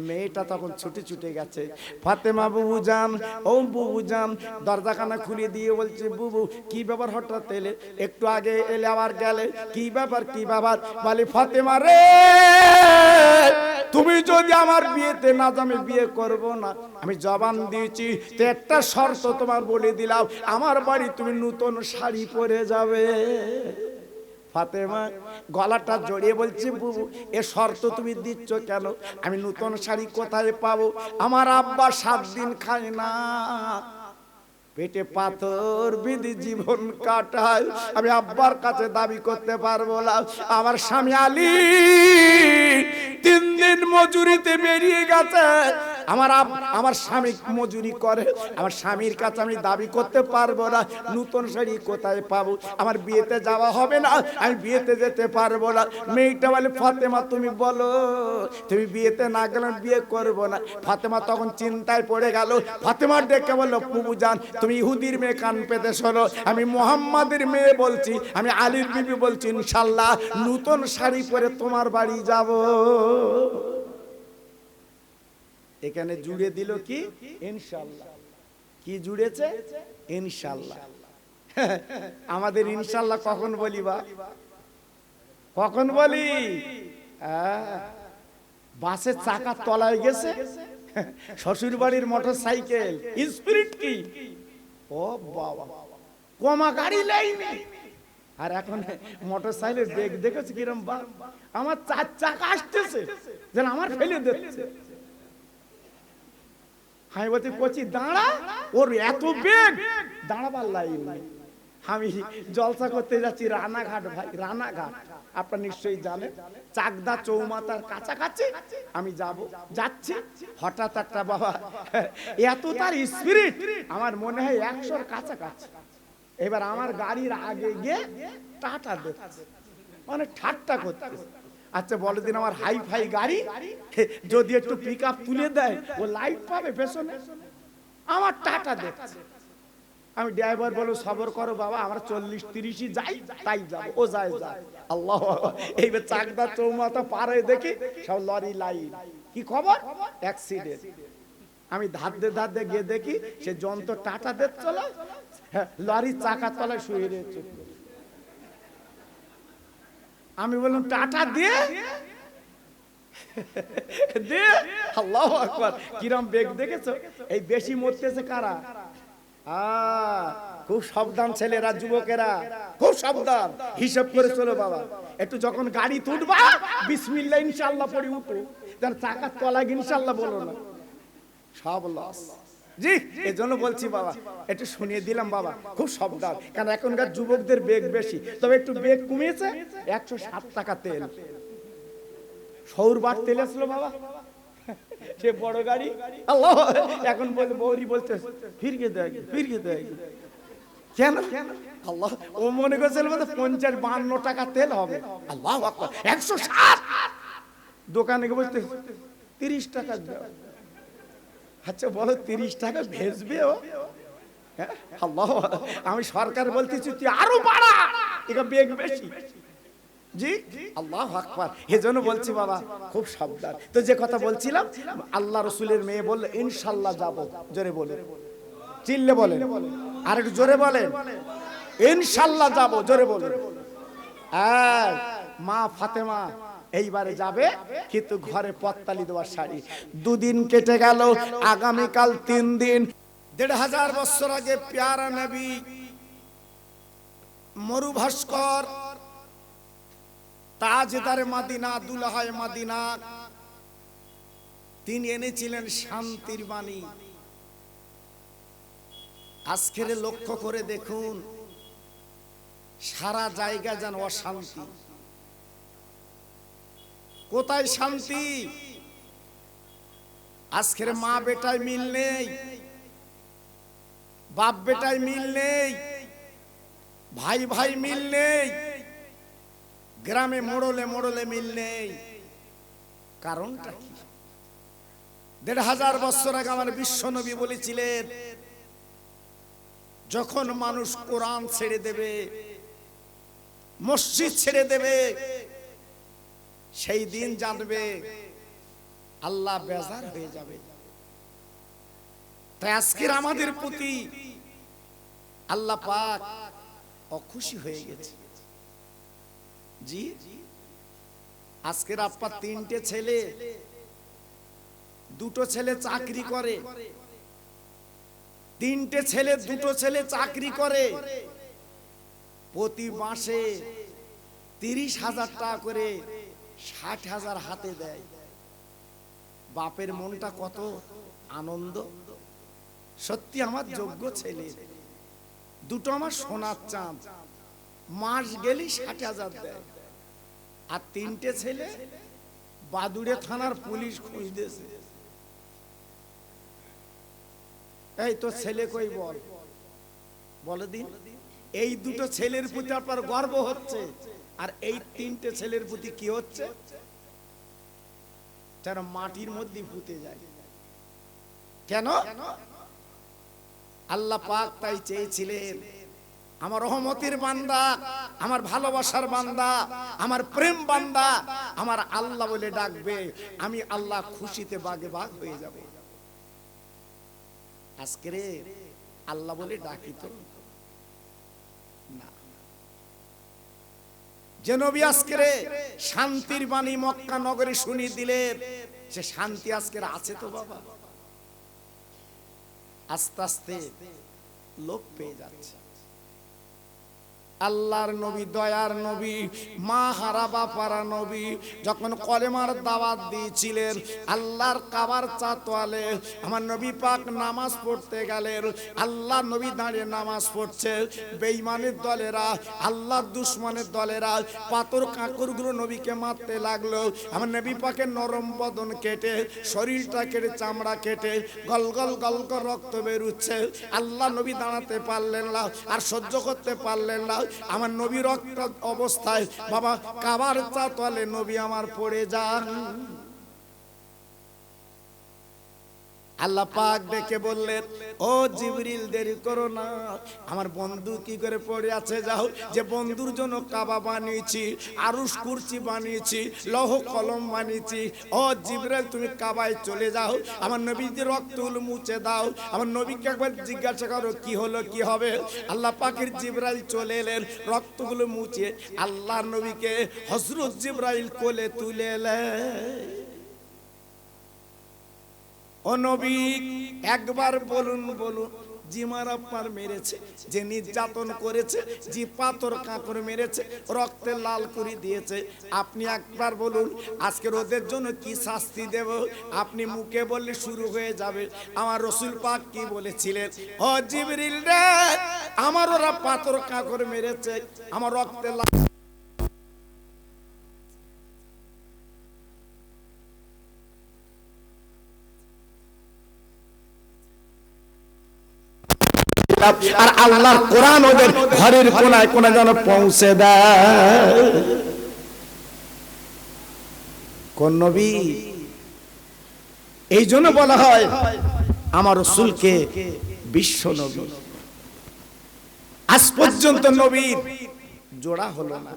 A: মেয়েটা তখন ছুটে ছুটে গেছে। ফাতেমা বুবু জান, ও বুবু জান, দরজাখানা খুলে দিয়ে বলছে, বুবু কি ব্যাপার হঠাৎ এলে, একটু আগে এলে আবার গেলে, কি ব্যাপার কি ব্যাপার? বলে, ফাতেমা রে, তুমি যদি আমার বিয়েতে না যাও আমি বিয়ে করব না, আমি জবান দিয়েছি, তো একটা শর্ত তোমার বলে দিলাম, আমার বাড়ি তুমি নতুন শাড়ি পরে যাবে। ফাতেমা গলাটা জড়িয়ে বলছে, বুবু এ শর্ত তুমি দিচ্ছ কেন? আমি নতুন শাড়ি কোথায় পাবো? আমার আব্বা 7 দিন খায় না, পেটে পাথর বিধি জীবন কাটায়, আমি আব্বার কাছে দাবি করতে পারবো না। আমার স্বামী আলী 3 দিন মজুরিতে বেরিয়ে গেছে, আমার স্বামী মজুরি করে, আমার স্বামীর কাছে আমি দাবি করতে পারবো না, নতুন শাড়ি কোথায় পাবো? আমার বিয়েতে যাওয়া হবে না, আমি বিয়েতে যেতে পারবো না। মেয়েটা বলে, ফাতেমা তুমি বলো, তুমি বিয়েতে না গেলে বিয়ে করবো না। ফাতেমা তখন চিন্তায় পড়ে গেল। ফাতেমা ডেকে বললো, বুবু জান তুমি ইহুদির মেয়ে, কান পেতে শোনো, আমি মোহাম্মদের মেয়ে বলছি, আমি আলীর বিবি বলছি, ইনশাআল্লাহ নতুন শাড়ি পরে তোমার বাড়ি যাব। এখানে জুড়ে দিল কি? ইনশাআল্লাহ। কি জুড়েছে? ইনশাআল্লাহ। আমাদের ইনশাআল্লাহ কখন বলি বা, কখন বলি? বাসের চাকা তলায় গেছে, শ্বশুর বাড়ির মোটর সাইকেল স্পিরিট কি, ও বাবা কমা গাড়ি লাইনি, আর এখন মোটর সাইকেলের বেগ দেখেছি কিরম, বা আমার 4 চাকা আসতেছে যেন আমার ফেলে দিচ্ছে। আমি বলছি, কচি দাঁড়া, ওর এত বেগ, দাঁড়াবার লাইন নাই। আমি জলসা করতে যাচ্ছি রানাঘাট, ভাই রানাঘাট আপনারা নিশ্চয়ই জানেন, চাকদা চৌমাথার কাছাকাছি আমি যাচ্ছি, হঠাৎ একটা বাবা, এত তার স্পিরিট, আমার মনে হয় 100-র কাছাকাছি। এবার আমার গাড়ির আগে গিয়ে টাটা দিচ্ছে, মানে ঠাট্টা করতেছে। আচ্ছা বলে দিন, আমার হাই ফাই গাড়ি যদি একটু পিক আপ তুলে দেয়, ও লাইট পাবে পেছনে? আমার টাটা দেখছে। আমি ড্রাইভার বলো সবর করো বাবা, আমরা 40-30 যাই, তাই যাবো। ও যায় যায়, আল্লাহ। এইবার চাকদা চৌমাথা পার হয়ে দেখি সব লরি লাইন। কি খবর? অ্যাক্সিডেন্ট। আমি ধার গিয়ে দেখি সে যন্ত্র টাটা দিচ্ছিল, লরির চাকা তলায় শুয়ে রয়েছে। আমি বললাম টাটা দিয়ে দিয়ে, আল্লাহু আকবার। কিরম বেগ দেখেছো? এই বেশি মরতেছে কারা? খুব সাবধান ছেলেরা, যুবকেরা খুব সাবধান, হিসাব করে চলো বাবা। একটু যখন গাড়ি তুলবা বিসমিল্লাহ ইনশাআল্লাহ পড়ে উঠো, তার চাকার তলায় ইনশাআল্লাহ বলো না, সব লস। জি, এজন্য বলছি বাবা, একটু শুনিয়ে দিলাম বাবা, খুব সাবধান। কারণ এখনকার যুবকদের বেগ বেশি, তবে একটু বেগ কমিয়েছে। 107 টাকা তেল, সৌরবার তেল আসলো বাবা, সে বড় গাড়ি। আল্লাহ, এখন বলতে বৌরি বলতে ফিরিয়ে দেয়, ফিরিয়ে দেয়। কেন? আল্লাহ, ও মনে করছিল 50-52 টাকা তেল হবে। আল্লাহ আকবার, 107। দোকানে বলতে 30 টাকা দাও। আচ্ছা বলো, 30 টাকা ভেজবে ও? আল্লাহ, আমি সরকার বলতেছি তুই আরো বাড়া, এটা বেগ বেশি। জি, আল্লাহু আকবার। এজন্য বলছি বাবা, খুব সাবধান। তো যে কথা বলছিলাম, আল্লাহ রসুলের মেয়ে বলল ইনশাআল্লাহ যাব। জোরে বলে, চিল্লে বলেন, আর একটু জোরে বলেন, ইনশাআল্লাহ যাব। জোরে বলেন। মা ফাতেমা এইবারে যাবে, কিন্তু ঘরে পত্তালি দেওয়ার শাড়ি। 2 দিন কেটে গেল, আগামীকাল 3 দিন। 1500 বছর আগে প্যারা নবী মরুভাস্কর তাজদারে মদিনা, দুলহায়ে মদিনা, তিনি এনেছিলেন শান্তির বাণী। আজকের লক্ষ্য করে দেখুন, সারা জায়গা যেন অশান্তি। কোথায় শান্তি? আজকের মা বেটায় মিল নেই, বাপ বেটায় মিল নেই, ভাই ভাই মিল নেই, গ্রামে মোড়লে মোড়লে মিল নেই। কারণটা কি? 1500 বছর আগে আমার বিশ্বনবী বলেছিলেন, যখন মানুষ কোরআন ছেড়ে দেবে, মসজিদ ছেড়ে দেবে, সেই দিন জানবে আল্লাহ বেজার হয়ে যাবে। তাই আজকের আমাদের প্রতি আল্লাহ পাক অখুশি হয়ে গেছে। জি, আজকের আপনার 3টে ছেলে, 2টো ছেলে চাকরি করে, 3টে ছেলে 2টো ছেলে চাকরি করে, প্রতি মাসে 30,000 টাকা করে 60,000 হাতে দেয়। বাপের মনটা কত আনন্দ। সত্যি আমার যোগ্য ছেলে, 2টো আমার সোনার চাঁদ, মাস গেলি 60,000 দেয়। আর 3টে ছেলে বাদুড়ে থানার পুলিশ খুঁজতেছে। এই তো ছেলে কই বল, বলে দিন। এই 2টো ছেলের প্রতি আপনার গর্ব হচ্ছে, আর এই 3টে ছেলের প্রতি কি হচ্ছে? যেন মাটির মধ্যে পুঁতে যায়। কেন? আল্লাহ পাক তাই চেয়েছিলেন, আমার রহমতের বান্দা, আমার ভালোবাসার বান্দা, আমার প্রেম বান্দা আমার আল্লাহ বলে ডাকবে, আমি আল্লাহ খুশিতে বাগে বাগ হয়ে যাব। আজকে রে আল্লাহ বলে ডাকি তো না। যে নবী আজকে শান্তির বাণী মক্কা নগরে শুনিয়ে দিলেন, সে শান্তি আজকে আছে তো বাবা? আস্তে আস্তে লোপ পেয়ে যাচ্ছে। আল্লাহর নবী, দয়ার নবী, মা হারা বাপারা নবী যখন কলেমার দাওয়াত দিয়েছিলেন, আল্লাহর কাবার চাতওয়ালে আমার নবী পাক নামাজ পড়তে গেলেন। আল্লাহ নবী দাঁড়িয়ে নামাজ পড়ছে, বেঈমানের দলেরা, আল্লাহর দুশমনের দলেরা পাথর কাঁকরগুলো নবীকে মারতে লাগলো। আমার নবী পাকের নরম বদন কেটে, শরীরটা কেটে, চামড়া কেটে গল গল গল করে রক্ত বেরুচ্ছে। আল্লাহ নবী দাঁড়াতে পারলেন না, আর সহ্য করতে পারলেন না। আমার নবী রক্ত অবস্থায় বাবা কাবার তলে নবী আমার পড়ে যান। আল্লাহ পাক ডেকে বললেন, ও জিবরিল দেরি করো না, আমার বন্ধু কি করে পড়ে আছে, যাও যে বন্ধুর জন্য কাবা বানিয়েছি, আরশ কুরসি বানিয়েছি, লৌহ কলম বানিয়েছি, ও জিবরিল তুমি কাবায় চলে যাও, আমার নবীর রক্তগুলো মুছে দাও। আমার নবীকে একবার জিজ্ঞাসা করো কি হলো কি হবে। আল্লাহ পাকের জিবরাইল চলে এলেন, রক্তগুলো মুছে আল্লাহর নবীকে হযরত জিবরাইল কোলে তুলে এলেন। ও নবী একবার বলুন বলুন, যে মারাপ্পার মেরেছে, যে নির্যাতন করেছে, যে পাথর কাঁকর মেরেছে, রক্তে লাল করে দিয়েছে, আপনি একবার বলুন আজকে ওদের জন্য কি শাস্তি দেব। আপনি মুখে বললে শুরু হয়ে যাবে। আমার রাসূল পাক কি বলেছিলেন, ও জিবরিল রে, আমার ওরা পাথর কাঁকর মেরেছে, আমার রক্তে লাল আর আল্লাহর কোরআন ওদের ঘরের কোনায় কোনায় যেন পৌঁছে দেয়। কোন নবী? এই জন্য বলা হয় আমার রাসূলকে বিশ্ব নবী। আজ পর্যন্ত নবীর জোড়া হলো না।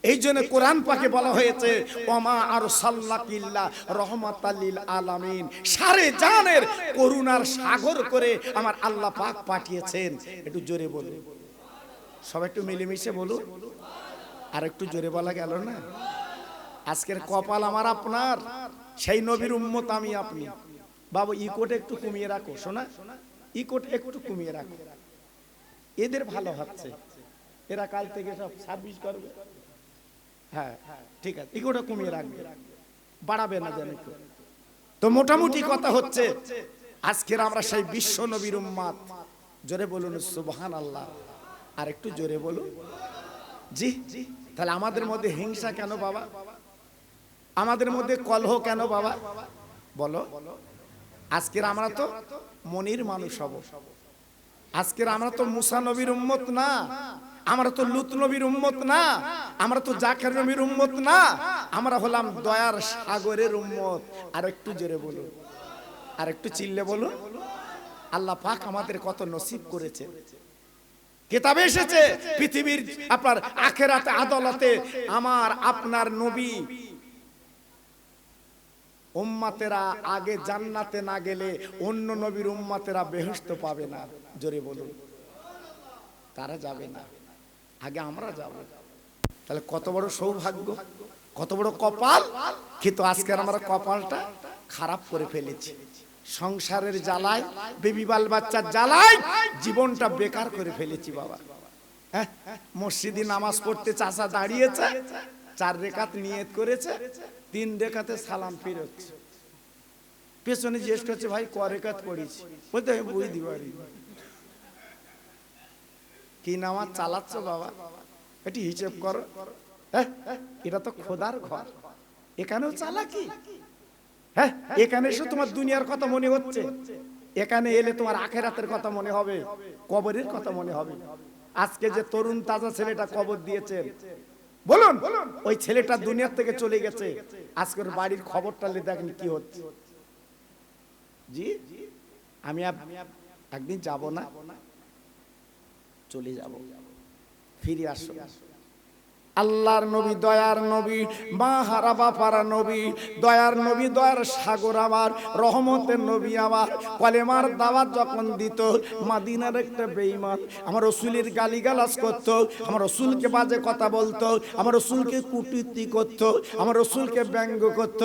A: এই জন্য কোরআন পাকে বলা হয়েছে ওমা আরসালনাকা ইল্লা রাহমাতাল লিল আলামিন, সারে জানের করুণার সাগর করে আমার আল্লাহ পাক পাঠিয়েছেন। একটু জোরে বলুন, সবাই একটু মিলেমিশে বলুন। আর একটু জোরে বলা গেল না? আজকের কপাল আমার আপনার, সেই নবীর উম্মত আমি আপনি। বাবু ইকোটা একটু কমিয়ে রাখো, শোনা ইকোটা একটু কমিয়ে রাখো, এদের ভালো হচ্ছে, এরা কাল থেকে সব সার্ভিস করবে। হ্যাঁ ঠিক আছে, ইকোটা কমিয়ে রাখবে, বাড়াবে না যেন একটু। তো মোটামুটি কথা হচ্ছে আজকের আমরা সেই বিশ্ব নবীর উম্মত। জোরে বলুন সুবহানাল্লাহ। আর একটু জোরে বলুন জি। তাহলে আমাদের মধ্যে হিংসা কেন বাবা? আমাদের মধ্যে কলহ কেন বাবা? বলো। আজকের আমরা তো মনির মানুষ হব। আজকের আমরা তো মুসা নবীর উম্মত না, আমরা তো লুত নবীর উম্মত না, আমরা তো জাকের নবীর উম্মত না, আমরা হলাম দয়ার সাগরের উম্মত। আর একটু জোরে বলুন, আর একটু চিল্লে বলুন। আল্লাহ পাক আমাদের কত নসিব করেছে। কিতাবে এসেছে পৃথিবীর আপনার আখিরাতে আদালতে আমার আপনার নবী উম্মতেরা আগে জান্নাতে না গেলে অন্য নবীর উম্মতেরা বেহেশত পাবে না। জোরে বলুন, তারা যাবে না, আগে আমরা যাব। তাহলে কত বড় সৌভাগ্য, কত বড় কপাল। কিন্তু আজকে আমরা কপালটা খারাপ করে ফেলেছি। সংসারের জ্বালায়, বেবি বাল বাচ্চার জ্বালায় জীবনটা বেকার করে ফেলেছি বাবা। হ্যাঁ, মসজিদে নামাজ পড়তে চাচা দাঁড়িয়েছে, 4 রাকাত নিয়ত করেছে, 3 রাকাতে সালাম ফিরছে। পেছনে জিজ্ঞেস করছে ভাই ক রাকাত পড়েছি, বলতে আমি বই দিবারি। কি নামাজ চালাচ্ছ বাবা, এটি হিসেব করো। এটা তো খোদার ঘর, এখানেও চালাকি। হ্যাঁ, এখানে এসে তোমার দুনিয়ার কথা মনে হচ্ছে, এখানে এলে তোমার আখিরাতের কথা মনে হবে, কবরের কথা মনে হবে। আজকে যে তরুণ তাজা ছেলেটা কবর দিয়েছেন, বলুন ওই ছেলেটা দুনিয়া থেকে চলে গেছে, আজকের বাড়ির খবরটা দেখেন কি হচ্ছে। জি আমি একদিন যাব না, চলে যাব, ফিরে আসো। আল্লাহর নবী দয়ার নবী, মা হারা বাপারা নবী, দয়ার নবী দয়ার সাগর আমার, রহমতের নবী আমার। কলেমার দাওয়াত যখন দিত, মাদিনার একটা বেঈমান আমার রাসূলের গালিগালাজ করত, আমার রাসূলকে বাজে কথা বলতো, আমার রাসূলকে কটূক্তি করত, আমার রাসূলকে ব্যঙ্গ করত,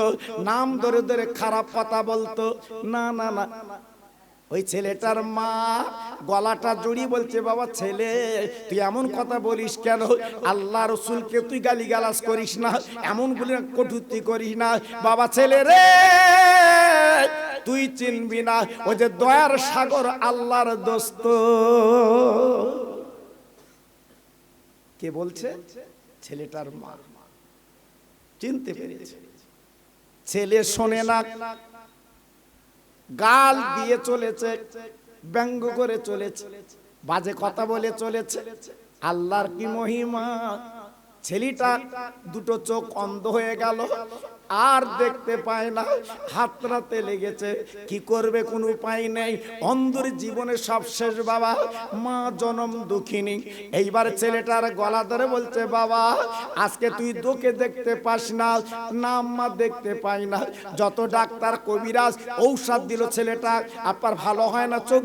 A: নাম ধরে ধরে খারাপ কথা বলতো। না না না, ওই ছেলেটার মা গলাটা জড়িয়ে বলছে বাবা ছেলে তুই এমন কথা বলিস কেন, আল্লাহ রাসূলকে তুই গালিগালাজ করিস না, এমন বলে কটূক্তি করিস না। বাবা ছেলে রে তুই চিনবি না, ওই যে দয়ার সাগর আল্লাহর দোস্ত। কে বলছে? ছেলেটার মা চিনতে পেরেছে। ছেলে শোনে না, গাল দিয়ে চলেছে, ব্যঙ্গ করে চলেছে, বাজে কথা বলে চলেছে। আল্লাহর কি মহিমা। ছেলেটা দুটো চোখ অন্ধ হয়ে গেল, আর দেখতে পায় না, হাতরাতে লেগেছে, কি করবে কোনো উপায় নেই। অন্ধর জীবনে সব শেষ বাবা, মা জনম দুঃখিনী। এইবার ছেলেটার গলা ধরে বলছে, বাবা আজকে তুই তোকে দেখতে পাস না, নাম মা দেখতে পাই না, যত ডাক্তার কবিরাজ ঔষধ দিল ছেলেটা আপনার ভালো হয় না, চোখ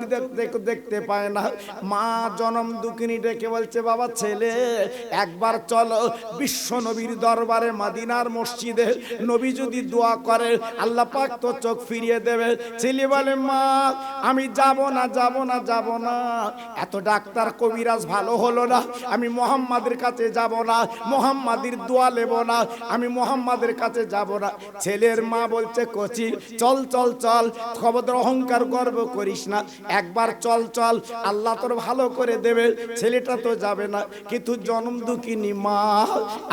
A: দেখতে পায় না। মা জনম দুঃখিনী ডেকে বলছে, বাবা ছেলে একবার চলো বিশ্ব নবীর দরবারে মদিনার মসজিদে, নবী যদি দোয়া করে আল্লাহ পাক তো চোখ ফিরিয়ে দেবে। ছেলে বলে, মা আমি যাব না, যাব না, যাব না, এত ডাক্তার কবিরাজ ভালো হলো না, আমি মোহাম্মদের কাছে যাব না, মোহাম্মদের দোয়া নেব না, আমি মোহাম্মদের কাছে যাব না। ছেলের মা বলছে, কচি চল চল চল, খবর অহংকার গর্ব করিস না, একবার চল চল, আল্লাহ তোর ভালো করে দেবে। ছেলেটা তো যাবে না, কিন্তু জনম দুঃখিনী মা,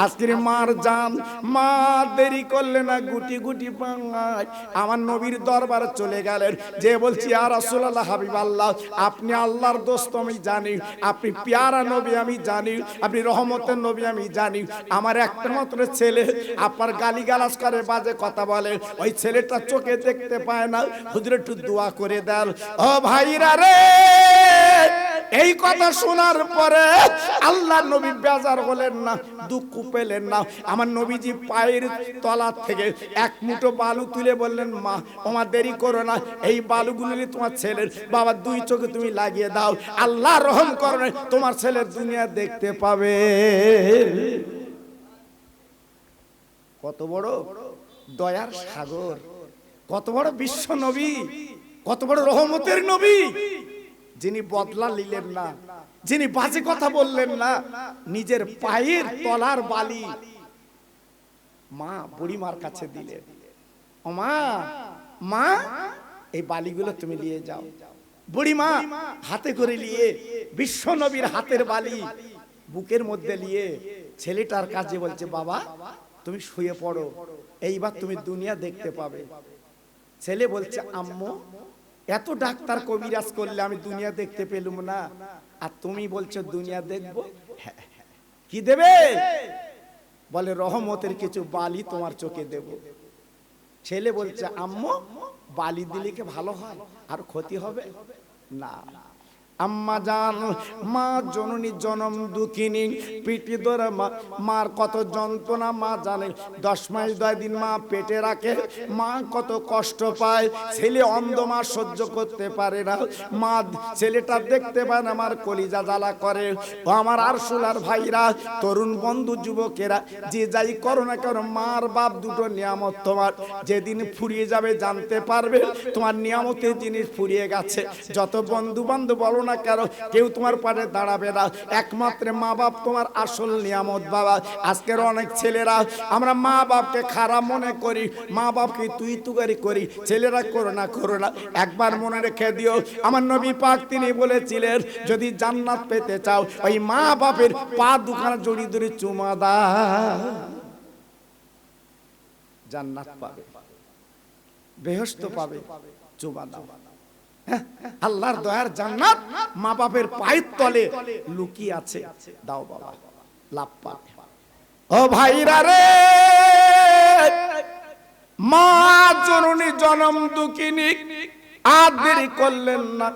A: আজকের মার জান, মা দেরি করলে না গুটি গুটি পাঙ্গায় আমার নবীর দরবারে চলে গেলেন, যে বলছি ইয়া রাসূলুল্লাহ হাবিবাল্লাহ, আপনি আল্লাহর দোস্ত আমি জানি, আপনি পেয়ারা নবী আমি জানি, আপনি রহমতের নবী আমি জানি, আমার একটা মাত্র ছেলে আপনার গালিগালাজ করে, বাজে কথা বলে, ওই ছেলেটা চোখে দেখতে পায় না, হুজুর একটু দোয়া করে দেন। ও ভাইরা রে, এই কথা শোনার পরে আল্লাহ নবী বেজার হলেন না, দুঃখ পেলেন না। আমার নবীজি পায়ের তলা থেকে এক মুঠো বালু তুলে বললেন, মা আমার দেরি করো না, এই বালুগুলো তোমার ছেলের বাবা দুই চোখে তুমি লাগিয়ে দাও, আল্লাহ রহম করবে, তোমার ছেলের দুনিয়া দেখতে পাবে। কত বড় দয়ার সাগর, কত বড় বিশ্ব নবী, কত বড় রহমতের নবী, যিনি বদলা নিলেন না, যিনি বাজে কথা বললেন না, নিজের পায়ের তলার বালি মা বুড়িমার কাছে দিলেন। ও মা, মা এই বালিগুলো তুমি নিয়ে যাও। বুড়িমা হাতে করে নিয়ে বিশ্ব নবীর হাতের বালি বুকের মধ্যে নিয়ে ছেলেটার কাছে বলছে, বাবা তুমি শুয়ে পড়ো, এইবার তুমি দুনিয়া দেখতে পাবে। ছেলে বলছে, আম্মু এত ডাক্তার কবিরাজ করলে আমি দুনিয়া দেখতে পেলুম না, আর তুমি বলছো দুনিয়া দেখবো। কি দেবে? বলে রহমতের কিছু বালি তোমার চোখে দেব। ছেলে বলছে, আম্মু বালি দিলে কি ভালো হয়, আর ক্ষতি হবে না? আম্মা জান, মা জননী জনম দুঃখিনী, পিঠে ধরে মার কত যন্ত্রণা মা জানে। 10 মাস 10 দিন মা পেটে রাখে, মা কত কষ্ট পায়, ছেলে অন্ধ, মা সহ্য করতে পারে না, মা ছেলেটা দেখতে পায় না, আমার কলিজা জ্বালা করে। ও আমার আরশুলার ভাইরা, তরুণ বন্ধু যুবকেরা, যে যাই করো না কেন, মার বাপ দুটো নিয়ামত তোমার, যেদিন ফুরিয়ে যাবে জানতে পারবে তোমার নিয়ামতের জিনিস ফুরিয়ে গেছে। যত বন্ধু বান্ধব বলো না কেন, কেউ তোমার পাশে দাঁড়াবে না, একমাত্র মা বাপ তোমার আসল নিয়ামত বাবা। আজকের অনেক ছেলেরা আমরা মা বাপকে খারাপ মনে করি, মা বাপকে তুই তুকারি করি, ছেলেরা করো না, করো না। একবার মনে রেখে দিও, আমার নবী পাক তিনি বলেছিলেন, যদি জান্নাত পেতে চাও ওই মা বাপের পা দুখানা জড়িয়ে ধরে চুমা দাও, জান্নাত পাবে, বেহেশত পাবে, চুমা দাও। আল্লাহর দয়ার জান্নাত মা বাপের পায়ের তলে লুকিয়ে আছে, দাও বাবা, লাভ পাবে। ও ভাইরা রে, মা জননী জনম দুঃখিনী, আর দেরি করলেন না,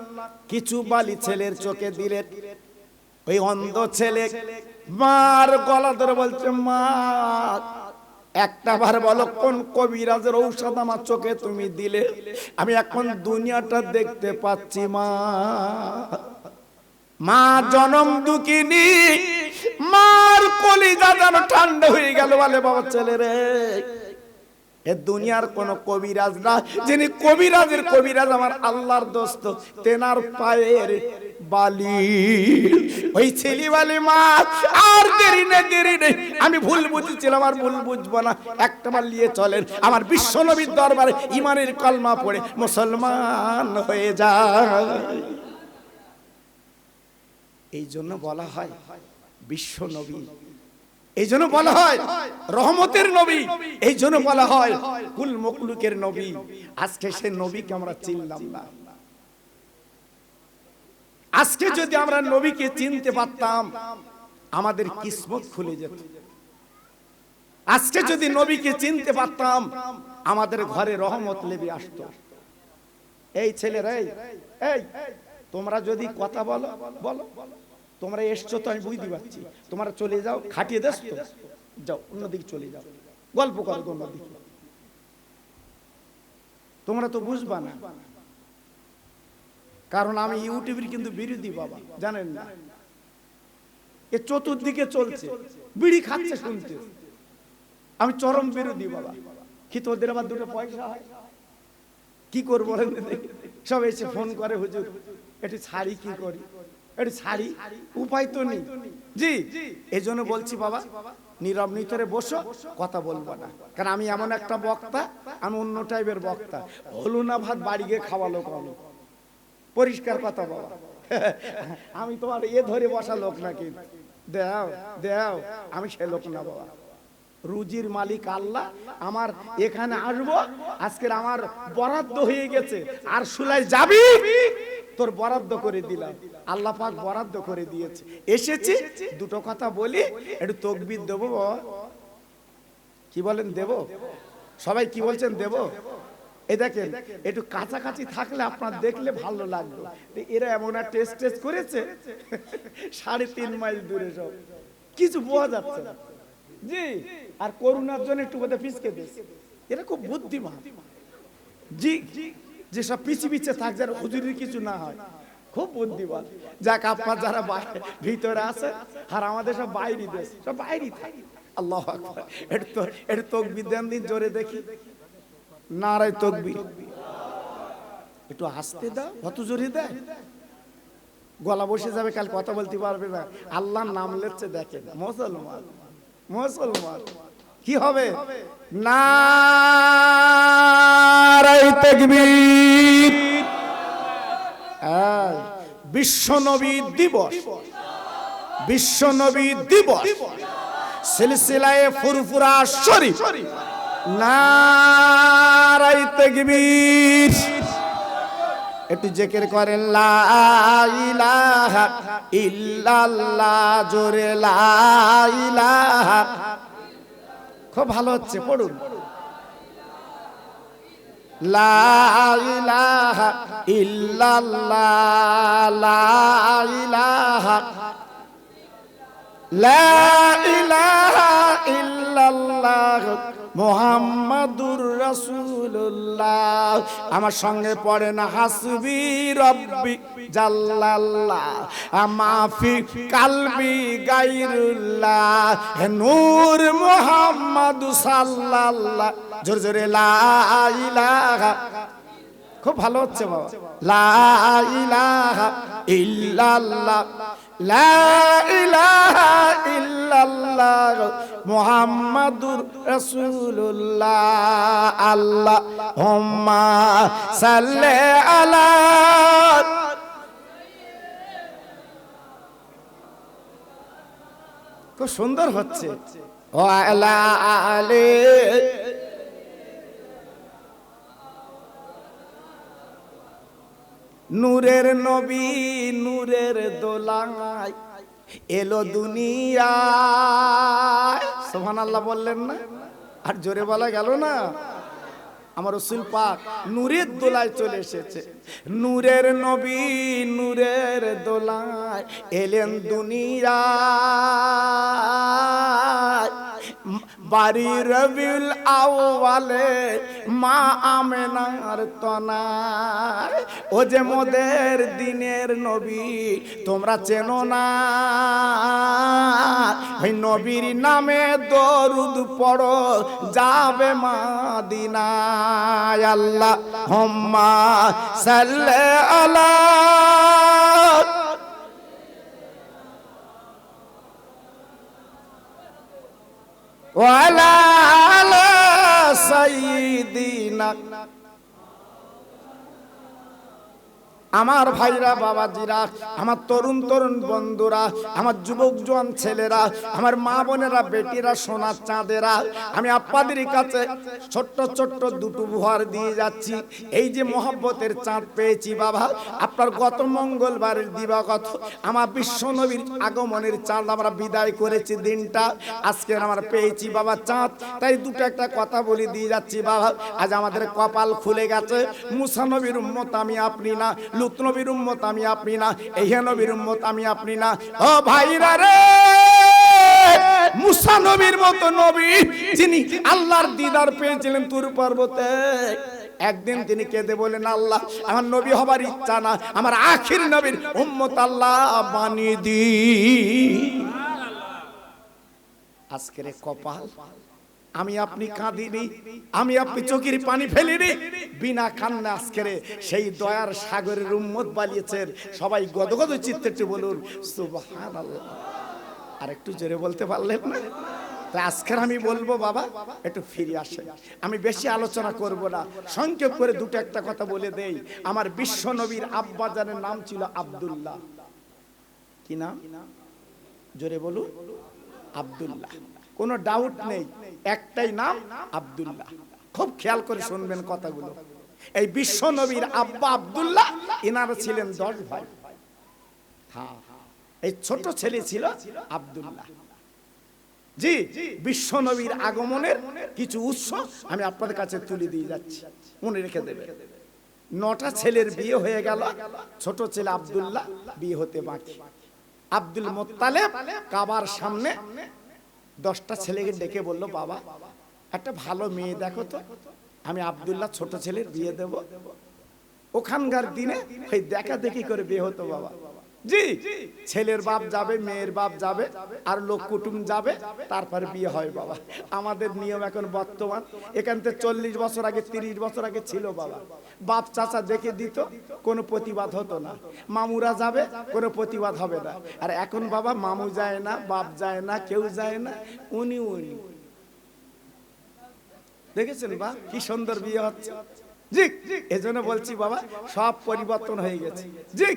A: কিছু বালি ছেলের চোখে দিলেন। ওই অন্ধ ছেলে মার গলা ধরে বলছে, মা একটা বার বলো কোন কবিরাজের ঔষধ আমার চোখে তুমি দিলে, আমি এখন দুনিয়াটা দেখতে পাচ্ছি। মা, মা জনম দুঃখিনী, মার কলিজা যেন ঠান্ডা হয়ে গেল। বলে, বাবা ছেলে রে, এ দুনিয়ার কোন কবিরাজ না, যিনি কবিরাজের কবিরাজ আমার আল্লাহর দোস্ত, তেনার পায়ের বালি। ওই ছেলে বলে, মা আর দেরি নেই, দেরি নেই, আমি ভুল বুঝেছিলাম, আর ভুল বুঝবো না, একটা বার নিয়ে চলেন আমার বিশ্ব নবীর দরবারে, ইমানের কলমা পড়ে মুসলমান হয়ে যায়। এই জন্য বলা হয় বিশ্ব নবী, এই জন্য বলা হয় রহমতের নবী, এই জন্য বলা হয় কুল মখলুকের নবী। আজকে সে নবীকে আমরা চিনলাম না। আজকে যদি আমরা নবীকে চিনতে পারতাম, আমাদের কিসমত খুলে যেত। আজকে যদি নবীকে চিনতে পারতাম, আমাদের ঘরে রহমত লেবে আসতো। এই ছেলেরা, এই তোমরা যদি কথা বলো বলো, তোমরা এসছো তো আমি বুঝতে পারছি, তোমরা চলে যাও, খাটিয়ে দেস তো, যাও অন্যদিকে চলে যাও, গল্প করো অন্যদিকে, তোমরা তো বুঝবা না। কারণ আমি ইউটিউবের কিন্তু বিরোধী বাবা, জানেন না? এ চতুর্দিকে চলছে, বিড়ি খাচ্ছে শুনতে, আমি চরম বিরোধী বাবা। কি তোদের আবার দুটো পয়সা হয়, কি করবো? সব এসে ফোন করে, হুজুর একটু ছাড়ি, কি করি একটু ছাড়ি, উপায় তো নেই। জি, এই জন্য বলছি বাবা, নীরব নিতরে বসো, কথা বলবো না। কারণ আমি এমন একটা বক্তা, আমি অন্য টাইপের বক্তা। হলো না ভাত বাড়ি গিয়ে খাওয়ালো কম, পরিষ্কার কথা বাবা। আমি তোমার এ ধরে বসা লোক নাকি? দেও দেও, আমি সে লোক না বাবা। রুজির মালিক আল্লাহ। আমার এখানে আসবো, আজকের আমার বরাদ্দ হয়ে গেছে, আর সুলাই যাবি, তোর বরাদ্দ করে দিলাম, আল্লাহ পাক বরাদ্দ করে দিয়েছে। এসেছি, দুটো কথা বলি, একটু তাকবীর দেবো বাবা। কি বলেন দেব? সবাই কি বলছেন দেব? এই দেখেন, একটু কাছাকাছি থাকলে আপনার দেখলে ভালো লাগলো। এরা এমন একটা টেস্ট করেছে, 3.5 মাইল দূরে, সব কিছু বোঝা যাচ্ছে না। জি, আর করোনার জন্য একটু বোধহয় পিছকে দিয়েছে। এরা খুব বুদ্ধিমান। জি, যেসব পিছিয়ে পিছিয়ে থাক, যারা হুজুরের কিছু না হয়, খুব বুদ্ধিমান। যাক, আপনার যারা ভিতরে আছে, আর আমাদের সব বাইরে দেশ, সব বাইরে থাকে। আল্লাহু আকবার। একটু তাকবীর দেন দিন জোরে দেখি, নারায়ে তাকবীর। একটু হাসতে দাও, কত জোরে দেয়, গলা বসে যাবে, কাল কথা বলতে পারবে না। আল্লাহর নাম লেচ্ছে, দেখেন মুসলমান, মুসলমান কি হবে? নারায়ে তাকবীর। বিশ্ব নবী দিবস, বিশ্ব নবী দিবস, সিলসিলায়ে ফুরফুরা শরীফ। নারায়ে তাকবীর। একটু জিকির করেন, লা ইলাহা ইল্লাল্লাহ, জোরে লা ইলাহা। খুব ভালো হচ্ছে, পড়ুন, লা ইলাহা ইল্লাল্লাহ, লা ইলাহা, লা ইলাহা ইল্লাল্লাহ মুহাম্মাদুর রাসূলুল্লাহ। আমার সঙ্গে পড়েন, হাসবি রব্বি জাল্লাল্লাহ, মাফি কালবি গায়রুল্লাহ, নূর মুহাম্মাদু সাল্লাল্লাহ, জোরে জোরে লা ইলাহা। খুব ভালো হচ্ছে বাবা, লা ইলাহা ইল্লাল্লাহ, লা ইলাহা ইল্লাল্লাহ মুহাম্মাদুর রাসূলুল্লাহ। আল্লাহুম্মা সাল্লি আলা, খুব সুন্দর হচ্ছে, ওয়া আলা আলি। নূরের নবী নূরের দোলায় এলো দুনিয়ায়। সুবহানাল্লাহ বললেন না? আর জোরে বলা গেল না? আমার রাসূল পাক নূরের দোলায় চলে এসেছে। নূরের নবী নূরের দোলায় এলেন দুনিয়ায়। বাড়ি রবিউল আউয়ালে মা আমেনার তনায়। ও যে মোদের দিনের নবী, তোমরা চেনো না? ওই নবীর নামে দরুদ পড়ো, যাবে মদিনায়। আল্লাহুম্মা সাল্লি আলা, ওয়ালা আলা সাইয়্যিদিনা। আমার ভাইরা, বাবাজিরা, আমার তরুণ তরুণ বন্ধুরা, আমার যুবক জোয়ান ছেলেরা, আমার মা বোনেরা, বেটিরা, সোনার চাঁদেরা, আমি আপনাদের কাছে ছোট্ট ছোট্ট দুটো উপহার দিয়ে যাচ্ছি। এই যে মহব্বতের চাঁদ পেয়েছি বাবা, আপনার গত মঙ্গলবারের দিবাগত আমার বিশ্ব নবীর আগমনের চাঁদ আমরা বিদায় করেছি দিনটা, আজকে আমরা পেয়েছি বাবা চাঁদ। তাই দুটো একটা কথা বলে দিয়ে যাচ্ছি বাবা, আজ আমাদের কপাল খুলে গেছে। মুসা নবীর উম্মত আমি আপনি না, লূত নবীর উম্মত আমি আপনি না, ইহা নবীর উম্মত আমি আপনি না। ও ভাইরা রে, মুসা নবীর মতো নবী যিনি আল্লাহর দিদার পেয়েছিলেন তুর পর্বতে, একদিন তিনি কেঁদে বলেন, আল্লাহ আমার নবী হবার ইচ্ছা না, আমার আখির নবীর উম্মত আল্লাহ বানিয়ে দি। আজকের কপাল আমি আপনি কাঁদিনি, আমি আপনি চোখের পানি ফেলিনি, বিনা কান্না আজকের সেই দয়ার সাগরের উম্মত বানিয়েছেন। সবাই গদগদ চিত্তে একটু বলুন সুবহানাল্লাহ। আর একটু জোরে বলতে পারলেন না? তাই আজকের আমি বলবো বাবা একটু ফিরে আসে, আমি বেশি আলোচনা করব না, সংক্ষেপ করে দুটো একটা কথা বলে দেই। আমার বিশ্ব নবীর আব্বাজানের নাম ছিল আব্দুল্লাহ। কি নাম? জোরে বলুন, আব্দুল্লাহ। কোনো ডাউট নেই, একটাই নাম আব্দুল্লাহ। খুব খেয়াল করে শুনবেন কথাগুলো। এই বিশ্ব নবীর আব্বা আব্দুল্লাহ, এনারা ছিলেন 10 ভাই। হ্যাঁ, এই ছোট ছেলে ছিল আব্দুল্লাহ। জি, বিশ্ব নবীর আগমনের কিছু উৎস আমি আপনাদের কাছে তুলে দিয়ে যাচ্ছি, মনে রেখে দেবে। 9টা ছেলের বিয়ে হয়ে গেল, ছোট ছেলে আব্দুল্লাহ বিয়ে হতে বাকি। আব্দুল মুত্তালিব কাবার সামনে 10টা ছেলেকে ডেকে বলল, বাবা একটা ভালো মেয়ে দেখো তো, আমি আব্দুল্লাহ ছোট ছেলের বিয়ে দেব। ওখানকার দিনে ওই দেখা দেখি করে বিয়ে হতো বাবা। জি, ছেলের বাপ যাবে, মেয়ের বাপ যাবে, আর লোক কুটুম যাবে, তারপরে বিয়ে হয় বাবা। আমাদের নিয়ম এখন বর্তমান, এখান থেকে 40 বছর আগে 30 বছর আগে ছিল বাবা, বাপ চাচা দেখে দিত, কোনো প্রতিবাদ হতো না। মামুরা যাবে, কোনো প্রতিবাদ হবে না। আর এখন বাবা মামু যায় না, বাপ যায় না, কেউ যায় না, উনি দেখেছেন বা কি সুন্দর বিয়ে হচ্ছে। জি, এজন্য বলছি বাবা সব পরিবর্তন হয়ে গেছে। জি,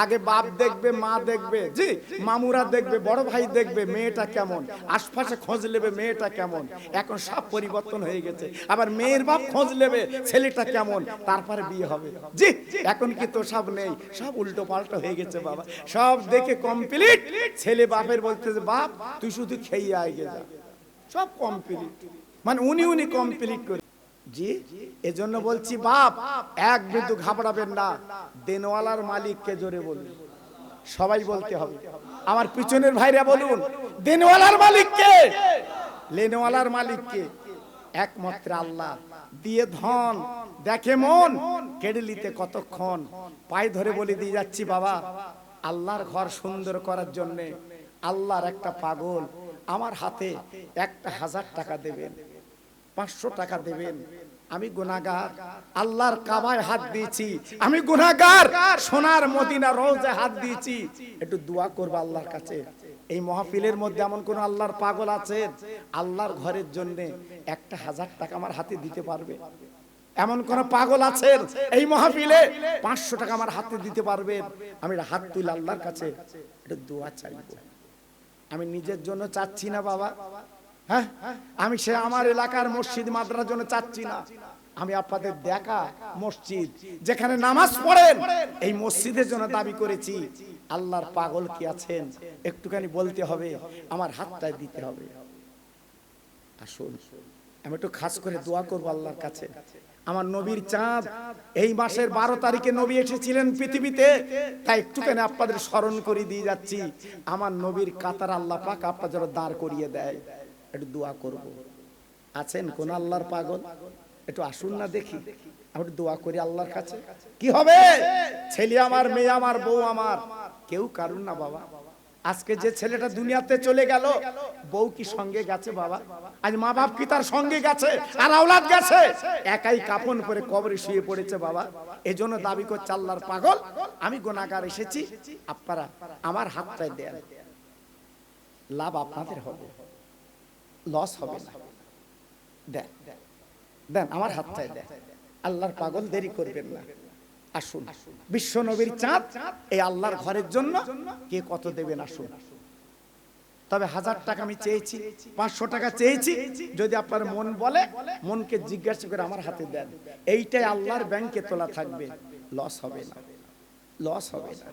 A: আগে বাপ দেখবে, মা দেখবে, জি মামুরা দেখবে, বড় ভাই দেখবে মেয়েটা কেমন, আশপাশে খোঁজ নেবে মেয়েটা কেমন। এখন সব পরিবর্তন হয়ে গেছে, আবার মেয়ের বাপ খোঁজ নেবে ছেলেটা কেমন, তারপরে বিয়ে হবে। জি, এখন কি তো সব নেই, সব উল্টো পাল্টা হয়ে গেছে বাবা। সব দেখে কমপ্লিট, ছেলে বাপের বলতেছে বাপ তুই শুধু খেয়ে আগে যা, সব কমপ্লিট, মানে উনি কমপ্লিট করে। জি, এজন্য বলছি বাপ এক বিন্দু ঘাবড়াবেন না। দেনওয়ালার মালিককে জোরে বলুন, সবাই বলতে হবে। আমার পিছনের ভাইরা বলুন, দেনওয়ালার মালিককে, লেনওয়ালার মালিককে, একমাত্র আল্লাহ। দিয়ে ধন দেখে মন, কেড়ে নিতে কতক্ষণ। পায়ে ধরে বলে দিয়ে যাচ্ছি বাবা, আল্লাহর ঘর সুন্দর করার জন্য আল্লাহর একটা পাগল আমার হাতে 1000 টাকা দেবেন, 500 টাকা দেবেন। আমি গুনাহগার, আল্লাহর কাবায় হাত দিয়েছি, আমি গুনাহগার, সোনার মদিনা রওজায় হাত দিয়েছি, একটু দোয়া করবে আল্লাহর কাছে। এই মাহফিলের মধ্যে এমন কোন আল্লাহর পাগল আছেন আল্লাহর ঘরের জন্য 1000 টাকা আমার হাতে দিতে পারবে? এমন কোন পাগল আছেন এই মাহফিলে 500 টাকা আমার হাতে দিতে পারবেন? আমি হাত তুলে আল্লাহর কাছে একটু দোয়া চাইবো। আমি নিজের জন্য চাচ্ছি না বাবা, হ্যাঁ, আমি সে আমার এলাকার মসজিদ মাদ্রাসার জন্য চাচ্ছি না। আমি আপনাদের দেখা মসজিদ যেখানে নামাজ পড়েন এই মসজিদের জন্য দাবি করেছি। আল্লাহর পাগল কি আছেন একটুখানি বলতে হবে, আমার হাতটায় দিতে হবে। আসুন আমি একটু খাস করে দোয়া করবো আল্লাহর কাছে। আমার নবীর চাঁদ এই মাসের 12 তারিখে নবী এসেছিলেন পৃথিবীতে, তাই একটুখানি আপনাদের স্মরণ করে দিয়ে যাচ্ছি। আমার নবীর কাতার আল্লাহ পাক আপনাদের জন্য দাঁড় করিয়ে দেয়, একটু দোয়া করব। আছেন কোন আল্লাহর পাগল? একটু আসুন না দেখি, আমি একটু দোয়া করি আল্লাহর কাছে। কি হবে? ছেলে আমার, মেয়ে আমার, বউ আমার, কেউ কারুন না বাবা। আজকে যে ছেলেটা দুনিয়াতে চলে গেল, বউ কি সঙ্গে গেছে বাবা? আজ মা বাপ কি তার সঙ্গে গেছে? আর আওলাদ গেছে, একাই কাফন পরে কবরে শুয়ে পড়েছে বাবা। এজন্য দাবি করছে আল্লাহর পাগল, আমি গুনাহগার এসেছি, আপনারা আমার হাতটায় দেন, লাভ আপনাদের হবে, লস হবে না। দেন দেন, আমার হাতটায় দেন। আল্লাহর পাগল দেরি করবেন না। আসুন বিশ্ব নবীর চাঁদ এই আল্লাহর ঘরের জন্য কে কত দেবেন আসুন। তবে 1000 টাকা আমি চেয়েছি, 500 টাকা চেয়েছি, যদি আপনার মন বলে মনকে জিজ্ঞাসা করে আমার হাতে দেন, এইটাই আল্লাহর ব্যাংকে তোলা থাকবে, লস হবে না, লস হবে না।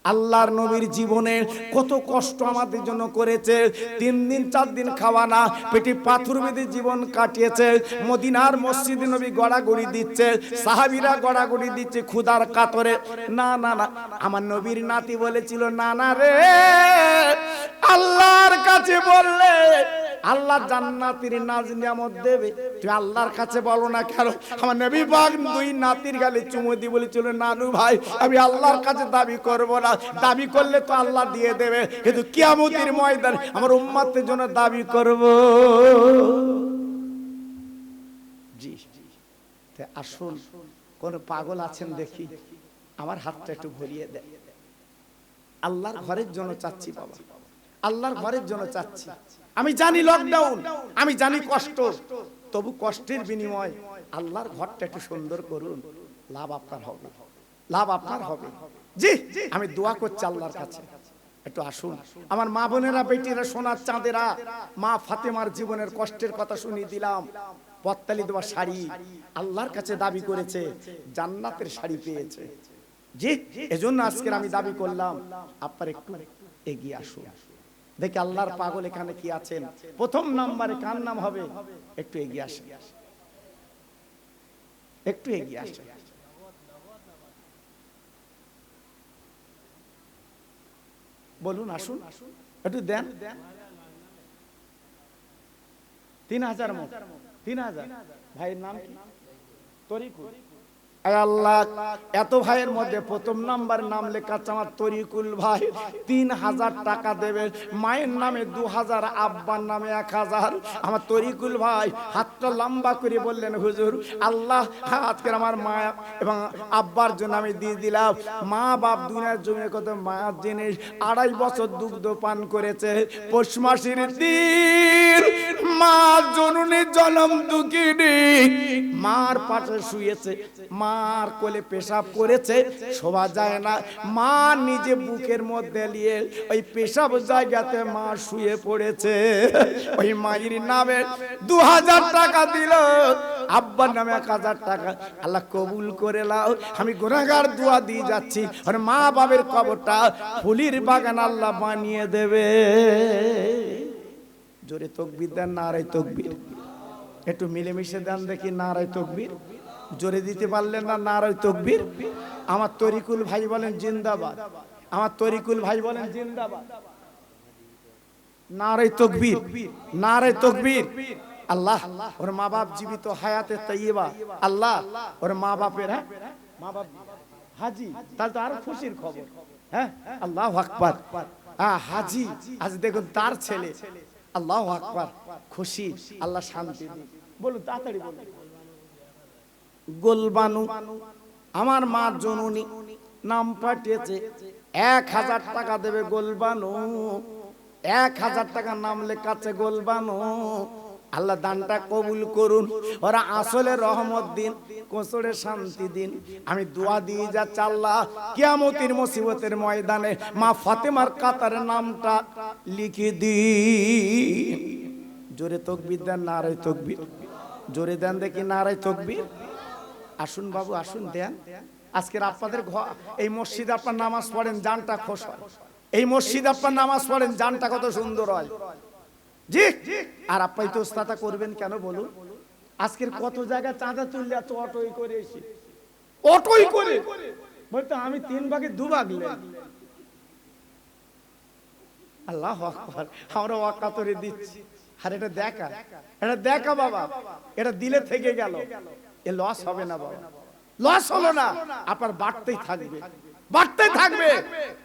A: আল্লাহর নবীর জীবনে কত কষ্ট আমাদের জন্য করেছে, 3 দিন 4 দিন খাওয়া না, পেটে পাথর বেঁধে জীবন কাটিয়েছে। মদিনার মসজিদে নবী গড়াগড়ি দিচ্ছে, সাহাবীরা গড়াগড়ি দিচ্ছে ক্ষুধার কাতরে। না না না, আমার নবীর নাতি বলেছিল, না না রে, আল্লাহর কাছে বললে আল্লাহ জান্নাতের নাজ নিয়ামত দেবে, তুই আল্লাহর কাছে বলো না কেন? আমার নবী পাক 2 নাতির গালে চুমু দিয়ে বলেছিল, নানু ভাই আমি আল্লাহর কাছে দাবি করব না, দাবি করলে তো আল্লাহ দিয়ে দেবে, কিন্তু কিয়ামতের ময়দানে আমার উম্মতের জন্য দাবি করব। জি আসুন, কোন পাগল আছেন দেখি, আমার হাতটা একটু ভরিয়ে দেয়। আল্লাহর ঘরের জন্য চাচ্ছি বাবা, আল্লাহর ঘরের জন্য চাচ্ছি। আমি জানি লকডাউন, আমি জানি কষ্ট, তবু কষ্টের বিনিময় আল্লাহর ঘরটা একটু সুন্দর করুন, লাভ আপনার হবে, লাভ আপনার হবে। জি আমি দোয়া করছি আল্লাহর কাছে, একটু আসুন। আমার মা বোনেরা, বেটিরা, সোনার চাঁদেরা, মা ফাতেমার জীবনের কষ্টের কথা শুনিয়ে দিলাম। পত্তালি দেওয়া শাড়ি আল্লাহর কাছে দাবি করেছে, জান্নাতের শাড়ি পেয়েছে। জি এজন্য আজকে আমি দাবি করলাম আপনার একটু এগিয়ে আসুন, দেখি আল্লাহর পাগল এখানে কি আছেন। প্রথম নাম্বারে কার নাম হবে? একটু এগিয়ে আসেন, একটু এগিয়ে আসেন। বলুন আসুন, একটু দেন। 3000 মত, 3000 ভাইয়ের নাম কি? তরিকুল। আল্লাহ এত ভাইয়ের মধ্যে প্রথম নাম্বার নাম লেখা আমার তরিকুল ভাই, 3000 টাকা দেবে। মায়ের নামে 2000, আব্বার নামে 1000। আমার তরিকুল ভাই হাতটা লম্বা করে বললেন, হুজুর আল্লাহ আজকে আমার মা এবং আব্বার জন্য আমি দিয়ে দিলাম। মা বাপ দুনিয়ার জমি কত মায়ের জিনিস, 2.5 বছর দুগ্ধ পান করেছে। পৌষ মাসের দিন মা জননী জনম দুঃখিনী, মার পাশে শুয়েছে, মার কোলে পেশাব করেছে, শোভা যায় না, মা নিজে বুকের মধ্যে নিয়ে ওই পেশাব জায়গাতে মা শুয়ে পড়েছে। ওই মায়ের নামে 2000 টাকা দিল, আব্বার নামে 1000 টাকা। আল্লাহ কবুল করে নাও, আমি গুনাহগার দোয়া দিয়ে যাচ্ছি, আর মা বাবার কবরটা ফুলের বাগান আল্লাহ বানিয়ে দেবে। জোরে তাকবীর দেন, নারায়ে তাকবীর। একটু মিলেমিশে দেন দেখি, নারায়ে তাকবীর। জোরে দিতে পারলেন না, নারায়ে তাকবীর। আমার তরিকুল ভাই বলেন জিন্দাবাদ, আমার তরিকুল ভাই বলেন জিন্দাবাদ। নারায়ে তাকবীর, নারায়ে তাকবীর। আল্লাহ ওর মা বাপ জীবিত, হায়াতে তাইয়্যিবা। আল্লাহ ওর মা বাপের, হ্যাঁ মা বাপ হাজি, তাহলে তো আরো খুশির খবর। হ্যাঁ আল্লাহু আকবার। হাজি আজ দেখুন তার ছেলে, আল্লাহু আকবার, খুশি, আল্লাহ শান্তি দিন। বলুন তাড়াতাড়ি বলুন। গোলবানু আমার মা জননী নাম পাঠিয়েছে, 1000 টাকা দেবে গোলবানু, 1000 টাকা নাম লেখাচ্ছে গোলবানু। আল্লাহ দানটা কবুল করুন, ওরা আসলে রহমত দিন, কোসরে শান্তি দিন। আমি দোয়া দিয়ে যাচ্ছি আল্লাহ কিয়ামতের মুসিবতের ময়দানে মা ফাতেমার কাতারে নামটা লিখে দিন। জোরে তাকবীর দেন, নারায়ে তাকবীর। জোরে দেন দেখি, নারায়ে তাকবীর। আসুন বাবু আসুন, দেন। আজকের আপনাদের এই মসজিদে আপনার নামাজ পড়েন, জানটা খুশ হয়। এই মসজিদে আপনার নামাজ পড়েন, জানটা কত সুন্দর হয়। জি আর আপনি তো ওস্তাদা করবেন কেন বলুন? আজকের কত জায়গায় চাঁদা তুললে এত অটোই করে এসি, অটোই করে বলতে আমি 3 ভাগে 2 ভাগ নেই। আল্লাহু আকবার, আমরা ওয়াকাতরে দিচ্ছি। আর এটা দেখা, এটা দেখা বাবা, এটা দিলে থেকে গেল, এ লস হবে না বাবা, লস হলো না, আপনার বাড়তেই থাকবে, বাড়তে থাকবে।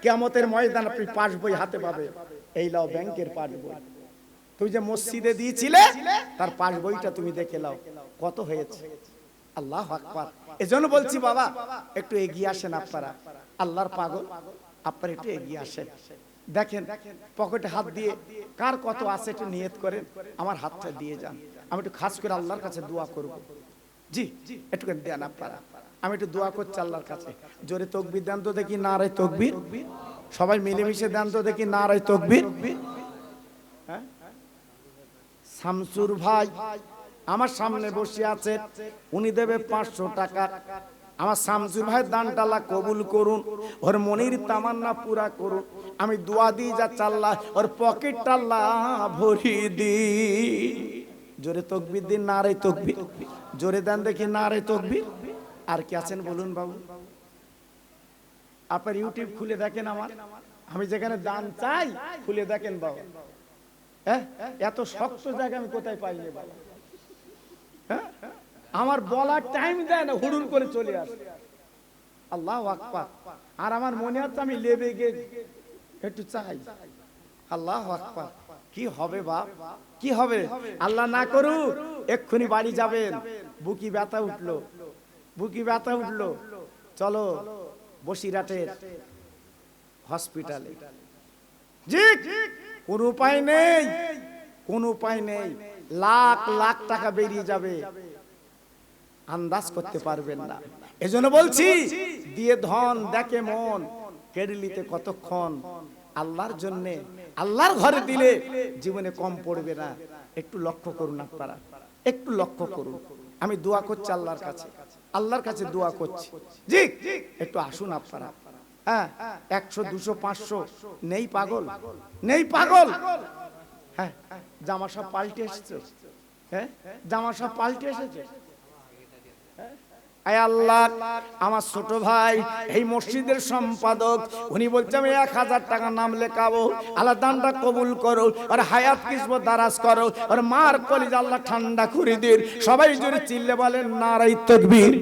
A: কিয়ামতের ময়দান আপনি পাস বই হাতে পাবে। এই লাও ব্যাংকের পাস বই, তুমি যে মসজিদে দিয়েছিলে তার পাস বইটা তুমি দেখে নাও কত হয়েছে। আল্লাহু আকবার। এজন্য বলছি বাবা একটু এগিয়ে আসেন আপনারা, আল্লাহর পাগল আপনারা একটু এগিয়ে আসেন। দেখেন পকেটে হাত দিয়ে কার কত আছে একটু নিয়ত করেন, আমার হাতটা দিয়ে যান, আমি একটু খাস করে আল্লাহর কাছে দোয়া করব। জি একটু দেন আপনারা, আমি একটু দোয়া করছি আল্লাহর কাছে, জোরে তাকবীর দেন তো দেখি, নারে তাকবীর। সবাই মিলেমিশে দেন তো দেখি, নারে তাকবীর। হ্যাঁ, শামসুর ভাই আমার সামনে বসে আছে, উনি দেবে 500 টাকা। আমার শামসুর ভাই দানটা আল্লাহ কবুল করুন, ওর মনের তামান্না পুরা করুন। আমি দোয়া দিই যা চাল্লা, ওর পকেটটা আল্লাহ ভরিয়ে দিন। জোরে তাকবীর দিন, নারে তাকবীর। জোরে দেন দেখি, নারে তাকবীর। আর কি আছেন বলুন বাবু? আপনার ইউটিউব খুলে দেখেন, আমি যেখানে দান চাই খুলে দেখেন বাবু। এত শক্ত জায়গা আমি কোথায় পাইনি বাবা। আমার বলার টাইম দেয় না, হুড়ুর করে চলে আসে। আল্লাহু আকবার। আর আমার মনে হচ্ছে আমি লেবে গিয়ে একটু চাই। আল্লাহু আকবার। কি হবে বাপ, কি হবে? আল্লাহ না করুক এক্ষুনি বাড়ি যাবেন, বুকি ব্যথা উঠলো, বুকি ব্যথা উঠলো, চলো বসিরহাটের হসপিটালে। জি, কোন উপায় নেই, কোন উপায় নেই, লাখ লাখ টাকা বেরিয়ে যাবে, আন্দাজ করতে পারবেন না। এজন্য বলছি, দিয়ে ধন দেখে মন, কেড়লিতে কতক্ষণ। আল্লাহর জন্য, আল্লাহর ঘরে দিলে জীবনে কম পড়বে না। একটু লক্ষ্য করুন আপনারা, একটু লক্ষ্য করুন। আমি দোয়া করছি আল্লাহর কাছে, আল্লাহর কাছে দোয়া করছি। জি, একটু আসুন আপনারা। হ্যাঁ, 100, 200, 500 নেই পাগল, নেই পাগল। হ্যাঁ, জামা সব পাল্টে এসেছে। হ্যাঁ, জামা সব পাল্টে এসেছে। আয় আল্লাহ, আমার ছোট ভাই এই মসজিদের সম্পাদক, উনি বলছে আমি 1000 টাকা নাম লেখাবো, আল্লাহ দানটা কবুল করো, আর হায়াত কিসমত দারাজ করো, আর মার কলিজা আল্লাহ ঠান্ডা করে দিন। সবাই জোরে চিল্লে বলেন নারায়ে তাকবীর।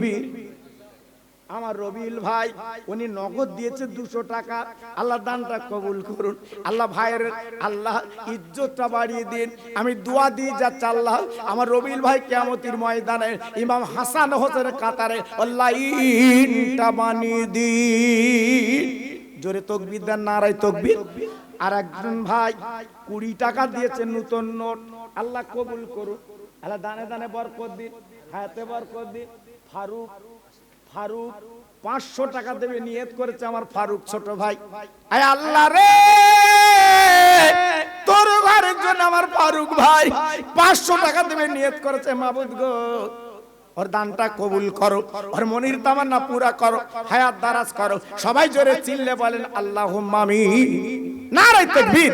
A: আমার রবিউল ভাই, উনি নগদ দিয়েছে 200 টাকা, আল্লাহ দানটা কবুল করুন। আল্লাহ ভাইয়ের আল্লাহ ইজ্জতটা বাড়িয়ে দিন। আমি দোয়া দিই যা আল্লাহ আমার রবিউল ভাই কিয়ামতের ময়দানে ইমাম হাসান হোসেনের কাতারে আল্লাহ ইনটা বানিয়ে দিন। জোরে তাকবীর দেন, নারায়ে তাকবীর। আর একজন ভাই 20 টাকা দিয়েছে নতুন নোট, আল্লাহ কবুল করুন, আল্লাহ দানে দানে বরকত দিন, হায়াতে বরকত দিন। ফারুক 500 টাকা দেবে নিয়ত করেছে আমার ফারুক ছোট ভাই। আয় আল্লাহ রে, তোর ঘরের জন্য আমার ফারুক ভাই 500 টাকা দেবে নিয়ত করেছে। মাবুদ গো, ওর দানটা কবুল করো, ওর মনির তামান্না পুরা করো, হায়াত দারাজ করো। সবাই জোরে চিল্লে বলেন আল্লাহুম্মা আমিন, নারায়ে তাকবীর।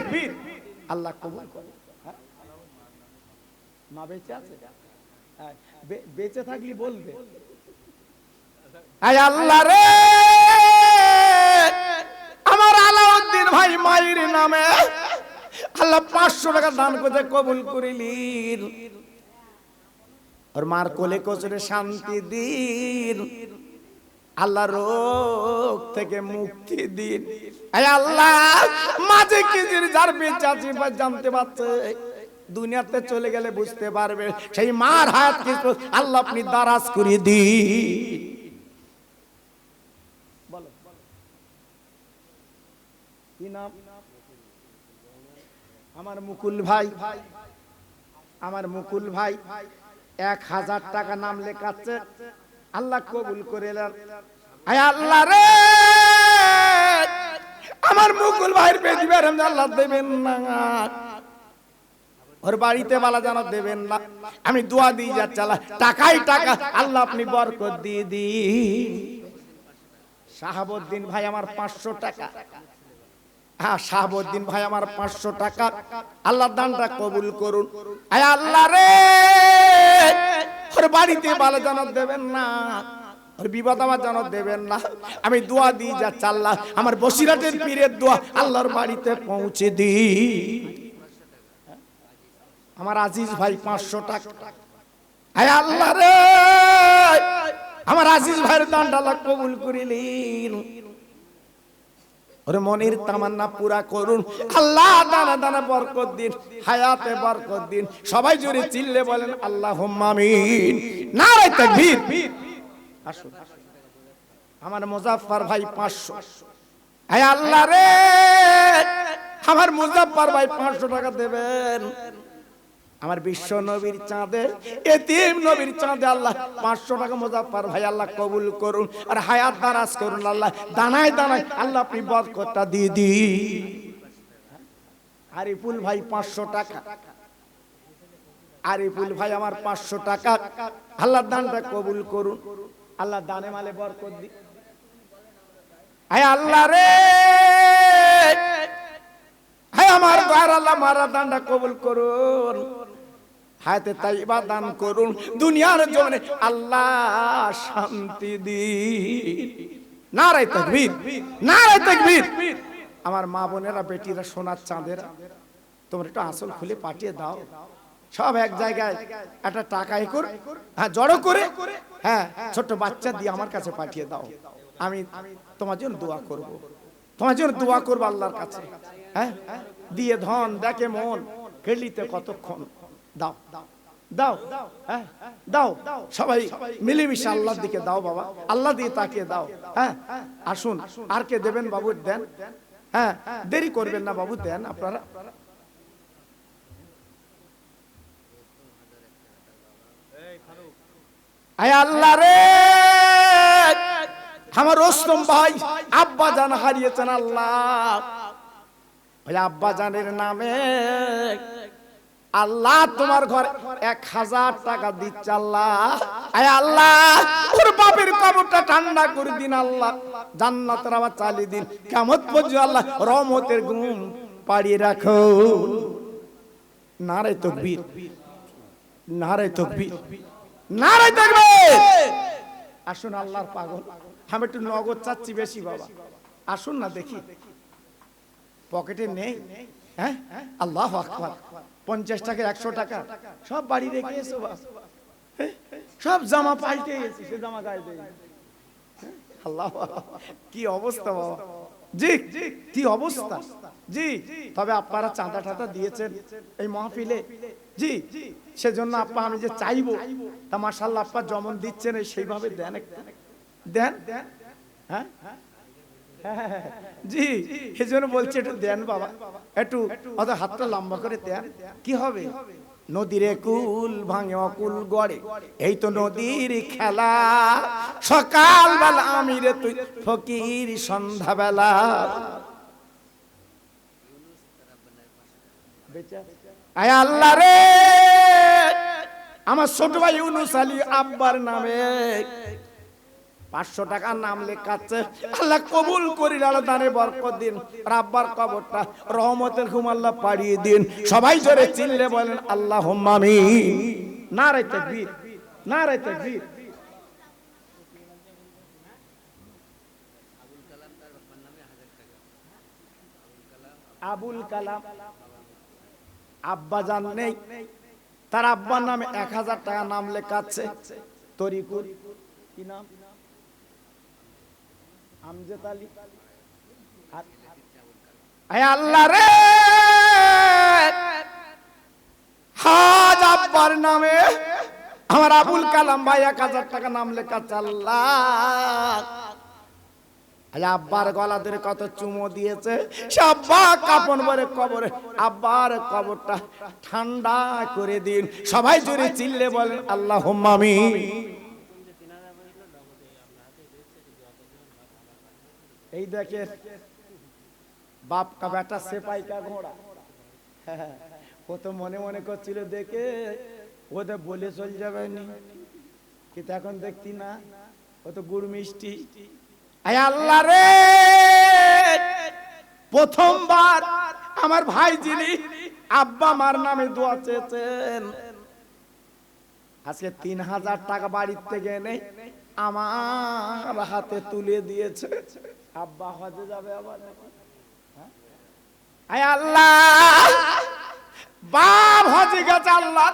A: আল্লাহ কবুল করো। মা বেঁচে আছে? বেঁচে থাকলে বলবে। আয় আল্লাহ রে, আমার আলাউদ্দিন ভাই মায়ের নামে আল্লাহ 500 টাকা দান করে কবুল করিলেন। আর মার কোলে কোচরে শান্তি দিন, আল্লাহ রোগ থেকে মুক্তি দিন। আয় আল্লাহ, মাঝে কিজির যার বেঁচে আছে জানতে পারছে, দুনিয়াতে চলে গেলে বুঝতে পারবে, সেই মার হায়াত কিছু আল্লাহ আপনি দারাজ করে দিন। কি নাম? আমার মুকুল ভাই, আমার মুকুল ভাই 1000 টাকা নাম লেখাচ্ছে, আল্লাহ কবুল করে নেন। আয় আল্লাহ রে, আমার মুকুল ভাইয়ের বেদিবার আল্লাহ দেবেন না, ওর বাড়িতে বালা জানা দেবেন না। আমি দোয়া দিই যাচ্ছি আল্লাহ টাকাই টাকা আল্লাহ আপনি বরকত দিয়ে দিন। শাহাবুদ্দিন ভাই আমার 500 টাকা। হ্যাঁ, শাহাবুদ্দিন ভাই আমার 500 টাকা, আল্লাহ দানটা কবুল করুন। আয় আল্লাহ রে, ওর বাড়িতে বালা জানা দেবেন না, ওর বিপদ আমার জানা দেবেন না। আমি দোয়া দিই যাচ্ছি আল্লাহ আমার বসিরহাটের পীরের দোয়া আল্লাহর বাড়িতে পৌঁছে দিন। আমার আজিজ ভাই 500 টাকা। আয় আল্লাহ রে, আমার আজিজ ভাইয়ের দানটা আল্লাহ কবুল করিলেন, ওর মনের তামান্না পুরা করুন। আল্লাহ দানা দানা বরকত দিন, হায়াতে বরকত দিন। সবাই জোরে চিল্লে বলেন আল্লাহুম্মা আমিন, নারায়ে তাকবীর। আসুন, আমার মুজাফফর ভাই 500। আয় আল্লাহ রে, আমার মুজাফফর ভাই 500 টাকা দেবেন, আমার বিশ্ব নবীর চাঁদে এতিম নবীর চাঁদে আল্লাহ 500 টাকা মুজাফফর ভাই আল্লাহ কবুল করুন আর হায়াত দারাজ করুন আল্লাহ, দানায় দানায় আল্লাহ আপনি বরকতটা দিয়ে দিন। আরিফুল ভাই 500 টাকা, আরিফুল ভাই আমার 500 টাকা, আল্লাহ দানটা কবুল করুন, আল্লাহ দানে মালে বরকত দিন। আয় আল্লাহ রে, হায় আমার দয়ার আল্লাহ মারা দানটা কবুল করুন, হায়াতে তাইবা দান করুন, দুনিয়ার জমিনে আল্লাহ শান্তি দিন। নারায়ে তাকবীর, নারায়ে তাকবীর। আমার মা বোনেরা, বেটিরা, সোনার চাঁদেরা, তোমরা একটু আঁচল খুলে পাঠিয়ে দাও, সব এক জায়গায় একটা টাকা করে, হ্যাঁ জড়ো করে, হ্যাঁ ছোট্ট বাচ্চা দিয়ে আমার কাছে পাঠিয়ে দাও। আমি তোমার জন্য দোয়া করব, তোমার জন্য দোয়া করবো আল্লাহর কাছে। হ্যাঁ দিয়ে ধন দেখে মন খেলিতে কতক্ষণ, দাও দাও, হ্যাঁ দাও, সবাই মিলেমিশে আল্লাহর দিকে দাও বাবা, আল্লাহ দিয়ে তাকিয়ে দাও। হ্যাঁ আসুন, আর কে দেবেন বাবু দেন, হ্যাঁ দেরি করবেন না বাবু দেন আপনারা। আয় আল্লাহ রে, আমার রোস্তম ভাই আব্বা জান হারিয়েছেন আল্লাহ, ওই আব্বা জানের নামে আল্লাহ তোমার ঘরে 1000 টাকা দিচ্ছে আল্লাহ। আয় আল্লাহ ওর বাপের কবরটা ঠান্ডা করে দিন আল্লাহ, জান্নাতের আবার চালিয়ে দিন, কিয়ামত পর্যন্ত আল্লাহ রহমতের ঘুম পাড়িয়ে রাখো। নারে তাকবীর, নারে তাকবীর, নারে তাকবীর। আসুন আল্লাহর পাগল, আমি একটু নগদ চাচ্ছি বেশি বাবা, আসুন না দেখি, পকেটে নেই। হ্যাঁ আল্লাহু আকবার, 50 টাকা 100 টাকা সব বাড়ি রেখে এসো, সব জামা পাল্টে গেছে, সে জামা গায়ে দেয়। আল্লাহ কি অবস্থা বাবা, জি কি অবস্থা জি। তবে আপনারা চাঁদা টাদা দিয়েছেন এই মাহফিলে, জি সেজন্য আপা আমি যে চাইবো তা মাশাআল্লাহ আপা যেমন দিচ্ছেন সেইভাবে দেন, একটু দেন। হ্যাঁ জি সেজন্য বলছি একটু দেন বাবা, একটু অত হাতটা লম্বা করে দেন, কি হবে? নদীর কুল ভাঙে অকুল গড়ে, এই তো নদীর খেলা, সকাল বেলা আমি রে তুই ফকির সন্ধ্যা বেলা। আয় আল্লাহ রে, আমার ছোট ভাই ইউনুস আলী আব্বার নামে 500 টাকার নাম লেখাচ্ছে, আল্লাহ কবুল করি, আল্লাহ দানে বরকত দিন, আব্বার কবরটা রহমতের ঘুম আল্লাহ পাড়িয়ে দিন। সবাই জোরে চিল্লে বলেন আল্লাহুম্মা আমিন। নারে তাকবীর, নারে তাকবীর। আবুল কালাম আব্বা জান নেই, তার আব্বার নামে 1000 টাকা নাম লেখাচ্ছে। তরিকুল কি নাম? আমজাদ আলী। আয় আল্লাহ রে, হাজ আব্বার নামে আমার আবুল কালাম ভাই 1000 টাকা নাম লেখাচ্ছে আল্লাহ। আব্বার গলা ধরে কত চুমো দিয়েছে, সে আব্বা কাপন ভরে কবরে, আব্বার কবরটা ঠান্ডা করে দিন। সবাই জোরে চিল্লে বলেন আল্লাহুম্মা আমিন। এই দেখেন বাপ কা বেটা সেপাই কা ঘোড়া, ও তো মনে মনে করছিল দেখে ওদের বলে চল যাবে নি, কিন্তু এখন দেখতি না ও তো গুড় মিষ্টি। আয় আল্লাহ রে, প্রথমবার আমার ভাই যিনি আব্বা মার নামে দোয়া চেয়েছেন, আজকে 3000 টাকা বাড়ির থেকে এনে আমার হাতে তুলে দিয়েছে। আব্বা হজে যাবে আবার। আয় আল্লাহ, বাপ হজে গেছে, আল্লাহ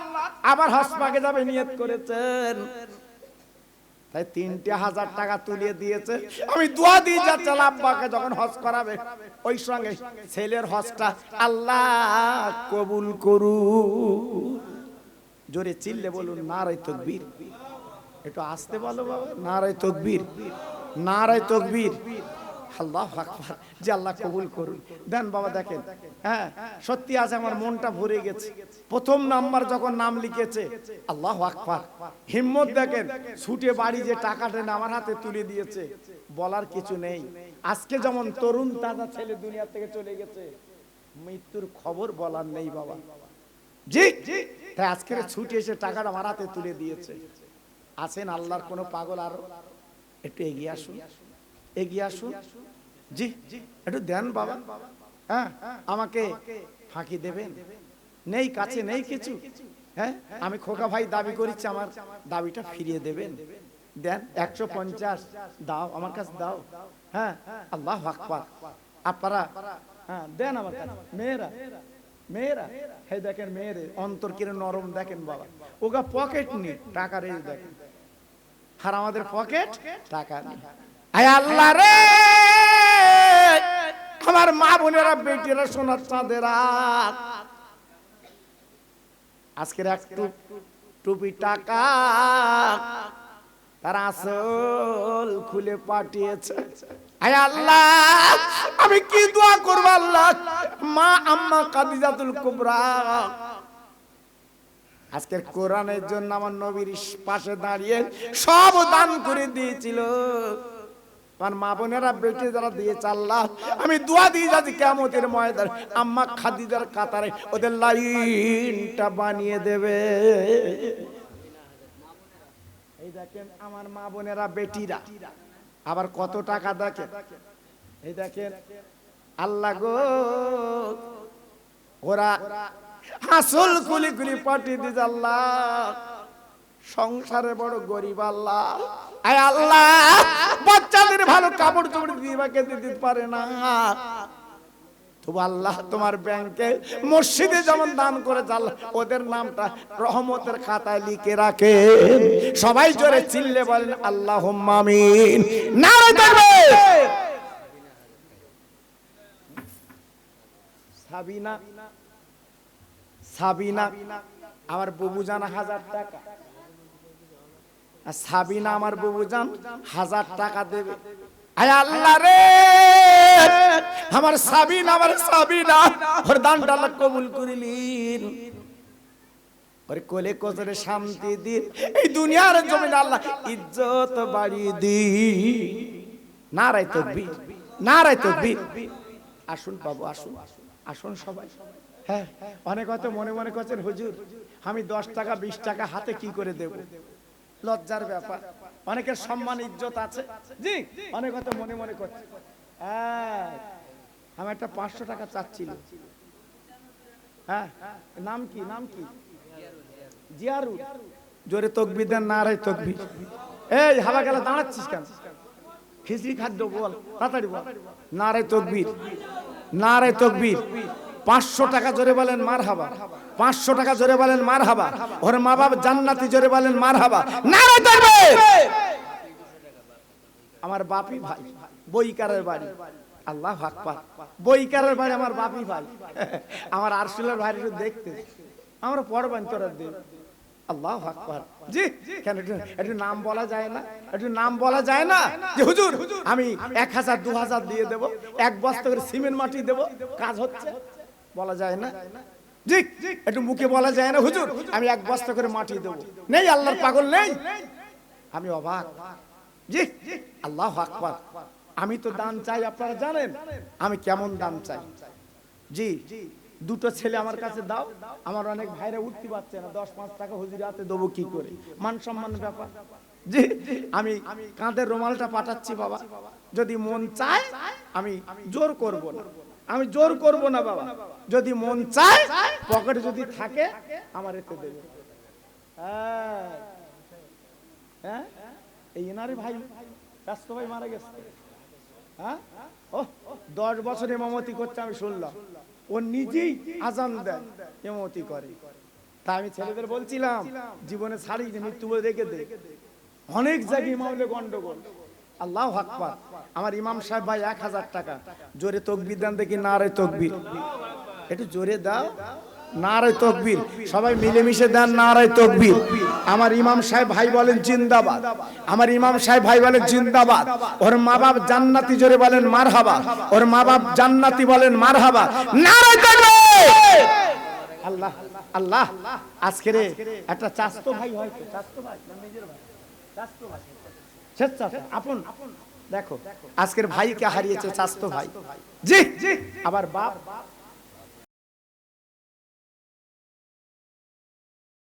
A: আবার হজ পাকে যাবে নিয়ত করেছেন, তাই 3000 টাকা তুলে দিয়েছে। আমি দোয়া দিয়ে যাচ্ছিলাম আব্বাকে যখন হজ করাবে ওই সঙ্গে ছেলের হজটা আল্লাহ কবুল করুন। জোরে চিল্লে বলুন নারে তাকবীর। একটু আস্তে বলো বাবা, নারে তাকবীর, নারে তাকবীর। আল্লাহু আকবার। যে আল্লাহ কবুল করুন। দেন বাবা, দেখেন, হ্যাঁ সত্যি আজ আমার মনটা ভরে গেছে। প্রথম নাম্বার যখন নাম লিখেছে, আল্লাহু আকবার, হিম্মত দেখেন, ছুটে বাড়ি যে টাকাটা আমার হাতে তুলে দিয়েছে, বলার কিছু নেই। আজকে যেমন তরুণ তাজা ছেলে দুনিয়া থেকে চলে গেছে, মৃত্যুর খবর বলার নেই বাবা। জি, তাই আজকে ছুটে এসে টাকাটা আমার হাতে তুলে দিয়েছে। আছেন আল্লাহর কোন পাগল? আরো একটু এগিয়ে আসুন, এগিয়ে আসুন। জি, একটু দেন বাবা। হ্যাঁ, আমাকে ফাঁকি দেবেন? নেই, কাছে নেই কিছু। হ্যাঁ, আমি খোকা ভাই দাবি করেছি, আমার দাবিটা ফিরিয়ে দেবেন। দেন 150 দাও, আমার কাছে দাও। হ্যাঁ, আল্লাহু আকবার। আপনারা হ্যাঁ দেন আমার কাছে। মেয়েরা, মেয়েরা, এই দেখেন মেয়েরে অন্তর কিরে নরম, দেখেন বাবা। ওগা পকেট নেই, টাকা রেখে দেখেন। আর আমাদের পকেট টাকা নেই। আয় আল্লাহ রে, আমার মা বোনেরা, বেটিরা, সোনার চাঁদেরা, আজকের একটু টুপি টাকা তারা আসল খুলে পাঠিয়েছে। আয় আল্লাহ, আমি কি দোয়া করব আল্লাহ? মা আম্মা খাদিজাতুল কুবরা আজকের কোরআনের জন্য আমার নবীর পাশে দাঁড়িয়ে সব দান করে দিয়েছিল। আমার মা বোনেরা, বেটি যারা দিয়েছে আল্লাহ, আমি দোয়া দিয়ে যাচ্ছি কিয়ামতের ময়দানে আম্মা খাদিজার কাতারে ওদের লাইনটা বানিয়ে দেবে। এই দেখেন আমার মা বোনেরা, বেটিরা, আবার কত টাকা দেখেন। এই দেখেন আল্লাহ গো, ওরা হাসল কুলি কুলি পাঠিয়ে দিয়েছে আল্লাহ। সংসারে বড় গরিব আল্লাহ। আয় আল্লাহ, বাচ্চাদের ভালো কাপড় চোপড় দিবাকে দিতে পারে না। তবু আল্লাহ তোমার ব্যাংকে মসজিদে যেমন দান করেছে আল্লাহ, ওদের নামটা রহমতের খাতায় লিখে রাখে। সবাই জোরে চিল্লে বলেন আল্লাহুম্মা আমিন। নারে তাকবীর। সাবিনা, সাবিনা আমার বুবুজান 1000 টাকা। সাবিনা আমার বুবুজান 1000 টাকা দেবে। আয় আল্লাহ রে, আমার সাবিনা, আমার সাবিনা, ওর দানটা আল্লাহ কবুল করিলেন। ওরে কোলে কোজরে শান্তি দিন, এই দুনিয়ার জমিনে আল্লাহ ইজ্জত বাড়িয়ে দিন। নারায়ে তাকবীর, নারায়ে তাকবীর। আসুন বাবু, আসুন, আসুন সবাই। হ্যাঁ, অনেক হয়তো মনে মনে করছেন হুজুর আমি 10 টাকা 20 টাকা হাতে কি করে দেব? লজ্জার ব্যাপার। অনেকের সম্মান ইজ্জত আছে। জি, অনেক হয়তো মনে মনে করছে আমি একটা 500 টাকা চাচ্ছিল। হ্যাঁ, নাম কি, নাম কি? জিয়ারু। জোরে তাকবীর দেন, নারায়ে তাকবীর। এই হাওয়া গেলে দাঁড়াচ্ছিস কেন? খিচড়ি খাদ্য বল, তাড়াতাড়ি বল। নারায়ে তাকবীর, নারায়ে তাকবীর। 500 টাকা জোরে বলেন মারহাবা। 500 টাকা জোরে বলেন মারহাবা। ওর মা বাবা জান্নাতি, জোরে বলেন মারহাবা। নারায়ে তাকবীর। আমার বাপি ভাই বইকারের বাড়ি, আল্লাহু আকবার, বইকারের বাড়ি আমার বাপি ভাই। আমার আরশুলের ভাই একটু দেখতে, আমরা পড়বেন তোরা দেব। আল্লাহু আকবার। জি, কেন একটু নাম বলা যায় না? একটু নাম বলা যায় না যে হুজুর আমি 1000 2000 দিয়ে দেব, এক বস্তা করে সিমেন্ট মাটি দেব, কাজ হচ্ছে? বলা যায় না? জি, একটু মুখে বলা যায় না হুজুর আমি এক বস্তা করে মাটি দেব? নেই, আল্লাহর পাগল নেই। আমি অবাক। জি, আল্লাহু আকবার। আমি তো দান চাই, আপনারা জানেন আমি কেমন দান চাই। জি, দুটো ছেলে আমার কাছে দাও, আমার অনেক ভাইরা উঠতে পারছে না, 10-5 টাকা হুজুর হাতে দেবো কি করে? মান সম্মান ব্যাপার। জি, আমি কাঁধের রুমালটা পাঠাচ্ছি বাবা, যদি মন চায় আমি জোর করব না, আমি জোর করব না বাবা। যদি মন চায়, পকেটে যদি থাকে আমার এতে দেবে। হ্যাঁ, হ্যাঁ, এই এনারে ভাই ব্যস্ত ভাই মারা গেছে। হ্যাঁ, ও 10 বছর ইমামতি করছে, আমি শুনলাম। ও নিজেই আজান দেয়, ইমামতি করে। তাই আমি ছেলেদের বলছিলাম জীবনে ছাড়ি যে মৃত্যু রেখে দে, অনেক জায়গায় ইমামলে গন্ডগোল। আল্লাহু আকবার। আমার ইমাম সাহেব ভাই 1000 টাকা। জোরে তাকবীর দেন দেখি, নারায়ে তাকবীর। একটু জোরে দাও। নারায়ে তাকবীর, সবাই মিলেমিশে দেন নারায়ে তাকবীর। আমার ইমাম সাহেব ভাই বলেন জিন্দাবাদ, আমার ইমাম সাহেব ভাই বলেন জিন্দাবাদ। ওর মা বাপ জান্নাতি, জোরে বলেন মারহাবা। ওর মা বাপ জান্নাতি, বলেন মারহাবা। নারায়ে তাকবীর। আল্লাহ আল্লাহ। আজকে রে একটা চাস্তো ভাই, হয়তো চাস্তো ভাই না নিজের ভাই, চাস্তো ভাই, শেষ চাচা আপন। দেখো আজকের ভাইকে হারিয়েছে চাস্তো ভাই, জি। আবার বাপ